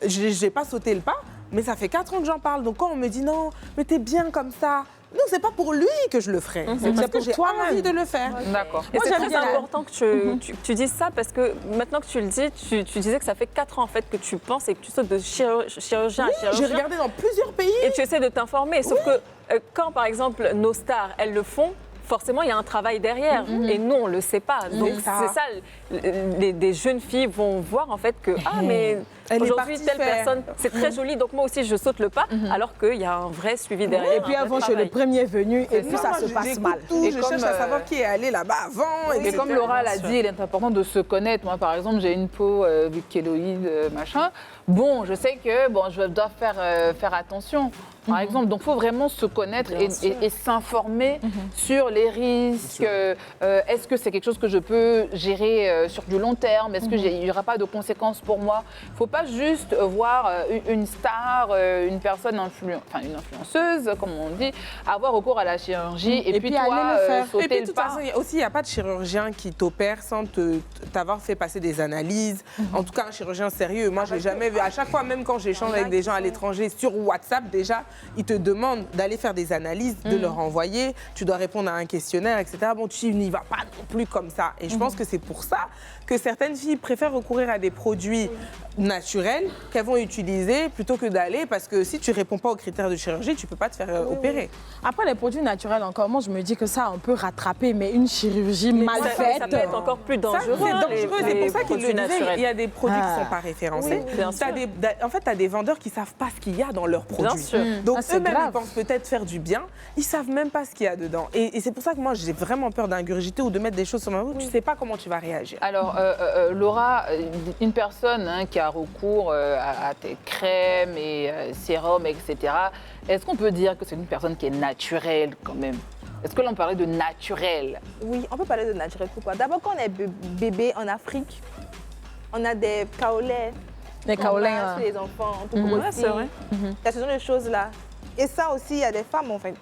Je n'ai pas sauté le pas, mais ça fait 4 ans que j'en parle. Donc quand on me dit non, mais t'es bien comme ça, Non, c'est pas pour lui que je le ferai. C'est parce que j'ai envie de le faire. D'accord. Et c'est très important que tu dises ça parce que maintenant que tu le dis, tu disais que ça fait 4 ans en fait que tu penses et que tu sautes de chirurgien à chirurgien. J'ai regardé dans plusieurs pays. Et tu essaies de t'informer. Sauf que quand, par exemple, nos stars, elles le font, forcément, il y a un travail derrière. Et nous, on ne le sait pas. Donc, c'est ça. Des jeunes filles vont voir, en fait, que mais aujourd'hui, telle personne, c'est très joli, donc moi aussi, je saute le pas, alors qu'il y a un vrai suivi derrière. Et puis avant, chez le premier venu, et puis ça se passe mal. Je cherche à savoir qui est allé là-bas avant. Et comme Laura l'a dit, il est important de se connaître. Moi, par exemple, j'ai une peau kéloïde, machin. Bon, je sais que je dois faire attention. Par exemple, donc il faut vraiment se connaître et s'informer sur les risques. Est-ce que c'est quelque chose que je peux gérer sur du long terme? Est-ce qu'il n'y aura pas de conséquences pour moi? Il ne faut pas juste voir une star, une personne une influenceuse, comme on dit, avoir recours à la chirurgie et puis toi, aller le faire. sauter et puis, de le toute pas. façon, il n'y a pas de chirurgien qui t'opère sans t'avoir fait passer des analyses. En tout cas, un chirurgien sérieux. Moi, je n'ai jamais vu. À chaque fois, même quand j'échange avec des gens à l'étranger sur WhatsApp, déjà, ils te demandent d'aller faire des analyses, de leur envoyer. Tu dois répondre à un questionnaire, etc. Bon, tu n'y vas pas non plus comme ça. Et je pense que c'est pour ça que certaines filles préfèrent recourir à des produits naturels qu'elles vont utiliser plutôt que d'aller, parce que si tu ne réponds pas aux critères de chirurgie, tu ne peux pas te faire opérer. Après, les produits naturels, encore, moi, je me dis que ça, on peut rattraper, mais une chirurgie mal faite... Ça peut être encore plus dangereux. C'est dangereux, c'est pour ça qu'ils le disaient. Il y a des produits qui ne sont pas référencés. En fait, tu as des vendeurs qui ne savent pas ce qu'il y a dans leurs produits. Bien sûr. Donc, eux-mêmes, ils pensent peut-être faire du bien. Ils ne savent même pas ce qu'il y a dedans. Et c'est pour ça que moi, j'ai vraiment peur d'ingurgiter ou de mettre des choses sur ma bouche. Tu ne sais pas comment tu vas réagir. Alors, Laura, une personne qui a recours à tes crèmes et sérums, etc., est-ce qu'on peut dire que c'est une personne qui est naturelle quand même? Est-ce que l'on parlait de naturel? Oui, on peut parler de naturel. Pourquoi? D'abord, quand on est bébé en Afrique, on a des kaolais. Des kaolins. Sur les enfants, on peut c'est vrai. Il y a ce genre de choses-là. Et ça aussi, il y a des femmes, en fait.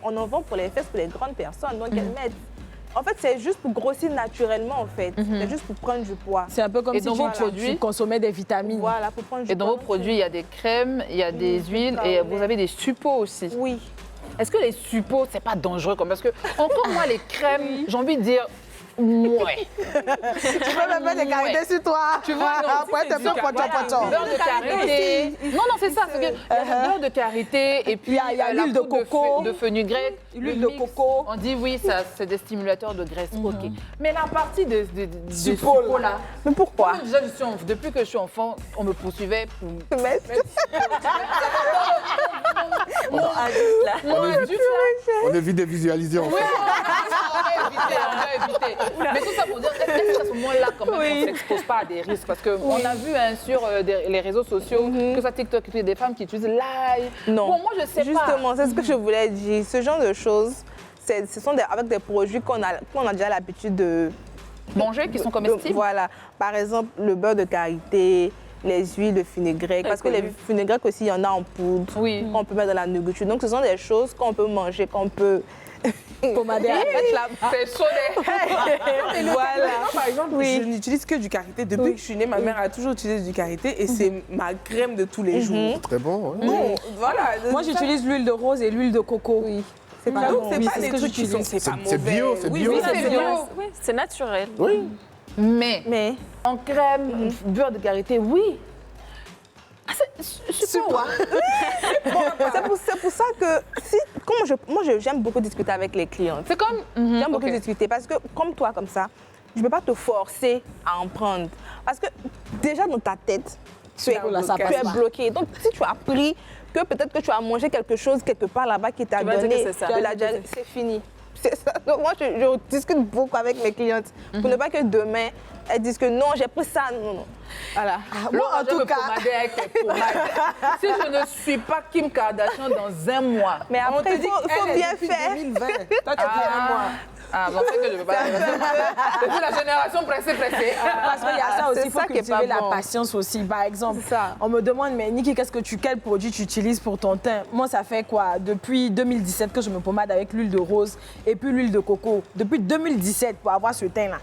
On en vend pour les fesses, pour les grandes personnes. Donc, elles mettent. En fait, c'est juste pour grossir naturellement, en fait. C'est juste pour prendre du poids. C'est un peu comme Et si dans vos produits, tu consommais des vitamines. Voilà, pour prendre du poids. Et dans vos produits, il y a des crèmes, il y a des huiles et vous avez des suppos aussi. Oui. Est-ce que les suppos, c'est pas dangereux comme parce que encore moi les crèmes, j'ai envie de dire ouais. Tu veux même pas des qualités sur toi. Tu vois, après t'es pas beurre de karité. Non, c'est ça, c'est que beurre de karité et puis il y a l'huile de coco, de fenugrec, l'huile de coco. On dit oui, ça c'est des stimulateurs de graisse. OK. Mais la partie de suppos là. Mais pourquoi? Déjà, depuis que je suis enfant, on me poursuivait pour On évite de visualiser en fait. On va éviter. Mais tout ça pour dire, est-ce qu'à ce moment-là, quand même, on ne s'expose pas à des risques? Parce qu'on a vu sur les réseaux sociaux, que ça TikTok, il y a des femmes qui utilisent l'ail. Non. Bon, moi, je sais pas. Justement, c'est ce que je voulais dire. Ce genre de choses, ce sont avec des produits qu'on a déjà l'habitude de manger, qui sont comestibles. Voilà. Par exemple, le beurre de karité, les huiles de fenugrec. Parce que les fenugrec aussi, il y en a en poudre. Oui. Qu'on peut mettre dans la nourriture. Donc, ce sont des choses qu'on peut manger, qu'on peut... pommader. C'est sonné. Voilà. Par exemple, je n'utilise que du karité. Depuis que je suis née, ma mère a toujours utilisé du karité et c'est ma crème de tous les jours. Très bon. Ouais. Bon, voilà. Moi, j'utilise l'huile de rose et l'huile de coco. Oui. C'est pas, des trucs qui sont pas mauvais. C'est bio, c'est bio. Oui, c'est bio. Oui, c'est naturel. Oui. Mais en crème, beurre de karité, oui. C'est quoi? C'est pour ça que moi j'aime beaucoup discuter avec les clientes. C'est comme j'aime beaucoup discuter parce que comme toi comme ça, je ne peux pas te forcer à en prendre parce que déjà dans ta tête tu es bloqué. Donc si tu as appris que peut-être que tu as mangé quelque chose quelque part là-bas qui t'a donné c'est fini. Donc moi je discute beaucoup avec mes clientes pour ne pas que demain elles disent que non, j'ai pris ça. Non. Voilà. Moi, en tout cas, si je ne suis pas Kim Kardashian dans un mois, mais après, il faut bien faire. 2020. Toi, tu dis un mois. Ah, bon, c'est que je peux pas. C'est la génération pressée. Parce qu'il y a ça aussi, il faut cultiver la patience aussi. Par exemple, on me demande, mais Niki, quel produit tu utilises pour ton teint? Moi, ça fait quoi? Depuis 2017 que je me pommade avec l'huile de rose et puis l'huile de coco. Depuis 2017 pour avoir ce teint-là.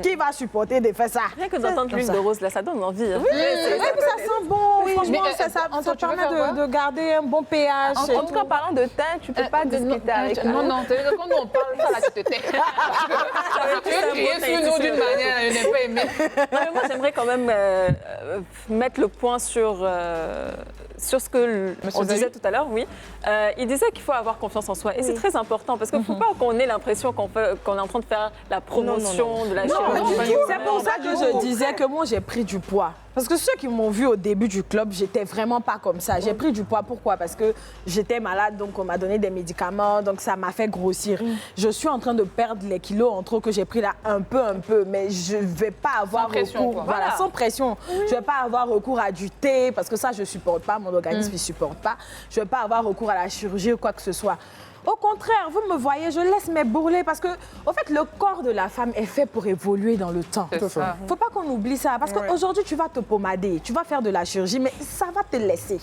Qui va supporter de faire ça? Rien que d'entendre l'huile de rose, là, ça donne envie. Hein. Oui, ça sent bon. Franchement, ça te permet de garder un bon pH. En tout cas, parlant de teint, tu peux pas discuter avec nous. Non, quand on parle ça, là, tu te tais. Tu veux crier sur nous d'une manière, je n'ai pas aimé. Non, mais moi, j'aimerais quand même mettre le point sur ce que on disait tout à l'heure, oui. Il disait qu'il faut avoir confiance en soi. Et c'est très important parce qu'il ne faut pas qu'on ait l'impression qu'on est en train de faire la promotion de la chirurgie. C'est pour ça que je disais que moi, j'ai pris du poids. Parce que ceux qui m'ont vu au début du club, j'étais vraiment pas comme ça. J'ai pris du poids. Pourquoi? Parce que j'étais malade, donc on m'a donné des médicaments, donc ça m'a fait grossir. Je suis en train de perdre les kilos, entre autres, que j'ai pris là un peu, mais je vais pas avoir recours. Voilà, sans pression. Je vais pas avoir recours à du thé, parce que ça, je supporte pas, mon organisme ne supporte pas. Je vais pas avoir recours à la chirurgie ou quoi que ce soit. Au contraire, vous me voyez, je laisse mes bourrelets parce que, en fait, le corps de la femme est fait pour évoluer dans le temps. Il ne faut pas qu'on oublie ça. Parce qu'aujourd'hui, tu vas te pommader, tu vas faire de la chirurgie, mais ça va te laisser.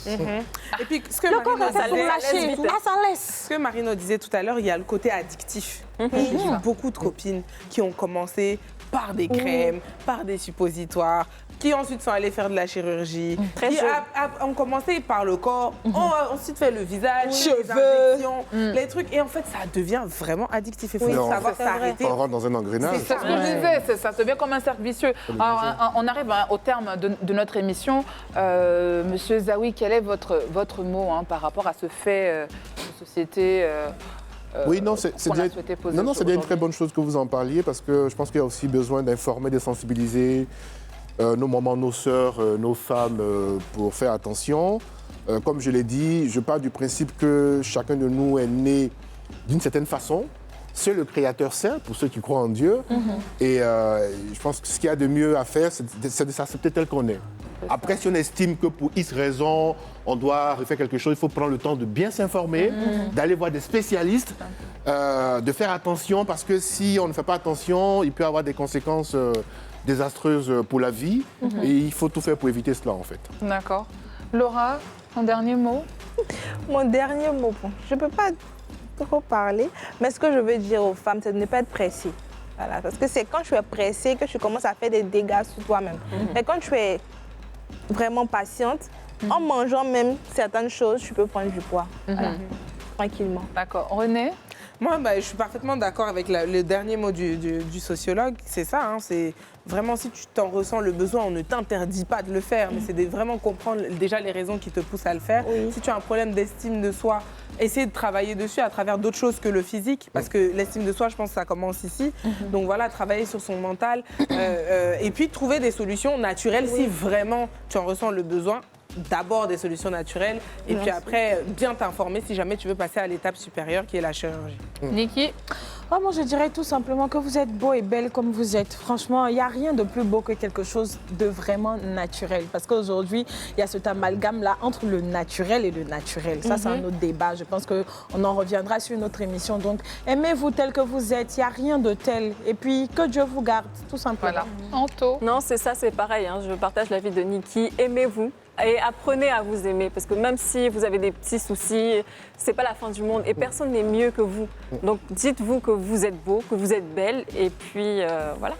Et puis, ce que le corps est fait pour lâcher. Ça laisse. Ce que Marino disait tout à l'heure, il y a le côté addictif. J'ai eu beaucoup de copines qui ont commencé par des crèmes, par des suppositoires, qui ensuite sont allés faire de la chirurgie, qui ont commencé par le corps, ont ensuite fait le visage, les injections, les trucs. Et en fait, ça devient vraiment addictif. Il faut savoir s'arrêter. On rentre dans un engrenage. C'est ce que je disais, ça devient comme un cercle vicieux. Alors, on arrive au terme de notre émission. Monsieur Zawi, quel est votre mot par rapport à ce fait de société oui, non, c'est déjà une très bonne chose que vous en parliez parce que je pense qu'il y a aussi besoin d'informer, de sensibiliser nos mamans, nos sœurs, nos femmes pour faire attention. Comme je l'ai dit, je pars du principe que chacun de nous est né d'une certaine façon. Seul le Créateur sait, pour ceux qui croient en Dieu. Et je pense que ce qu'il y a de mieux à faire, c'est de s'accepter tel qu'on est. Après, si on estime que pour X raison, on doit refaire quelque chose, il faut prendre le temps de bien s'informer, d'aller voir des spécialistes, de faire attention, parce que si on ne fait pas attention, il peut y avoir des conséquences désastreuses pour la vie. Et il faut tout faire pour éviter cela, en fait. D'accord. Laura, ton dernier mot? Mon dernier mot, je ne peux pas trop parler, mais ce que je veux dire aux femmes, c'est de ne pas être pressée. Voilà, parce que c'est quand tu es pressée que tu commences à faire des dégâts sur toi-même. Mais quand tu es vraiment patiente, en mangeant même certaines choses, tu peux prendre du poids. Tranquillement. D'accord. René? Moi, je suis parfaitement d'accord avec le dernier mot du sociologue. C'est ça, c'est vraiment si tu t'en ressens le besoin, on ne t'interdit pas de le faire, mais c'est de vraiment comprendre déjà les raisons qui te poussent à le faire. Si tu as un problème d'estime de soi, essayer de travailler dessus à travers d'autres choses que le physique, parce que l'estime de soi, je pense que ça commence ici. Donc voilà, travailler sur son mental et puis trouver des solutions naturelles si vraiment tu en ressens le besoin. D'abord des solutions naturelles et puis après bien t'informer si jamais tu veux passer à l'étape supérieure qui est la chirurgie. Niki? Moi, je dirais tout simplement que vous êtes beau et belle comme vous êtes. Franchement, il n'y a rien de plus beau que quelque chose de vraiment naturel. Parce qu'aujourd'hui, il y a cet amalgame-là entre le naturel et le naturel. Ça, c'est un autre débat. Je pense qu'on en reviendra sur une autre émission. Donc, aimez-vous tel que vous êtes. Il n'y a rien de tel. Et puis, que Dieu vous garde, tout simplement. Voilà. Anto? Non, c'est ça, c'est pareil. Je partage l'avis de Niki. Aimez-vous. Et apprenez à vous aimer, parce que même si vous avez des petits soucis, c'est pas la fin du monde et personne n'est mieux que vous. Donc dites-vous que vous êtes beau, que vous êtes belle et puis voilà.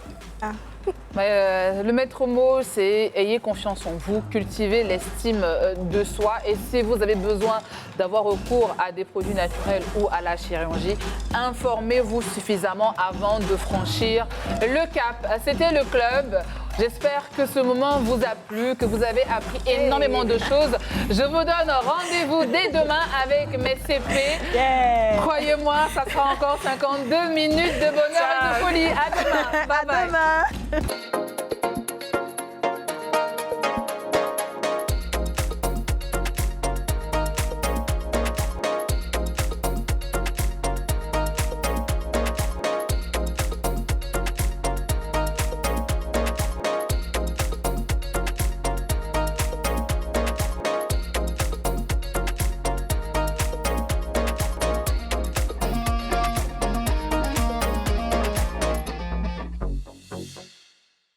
Le maître mot, c'est ayez confiance en vous, cultivez l'estime de soi et si vous avez besoin d'avoir recours à des produits naturels ou à la chirurgie, informez-vous suffisamment avant de franchir le cap. C'était le club. J'espère que ce moment vous a plu, que vous avez appris énormément de choses. Je vous donne rendez-vous dès demain avec mes CP. Croyez-moi, ça sera encore 52 minutes de bonheur et de folie. À demain. Bye bye.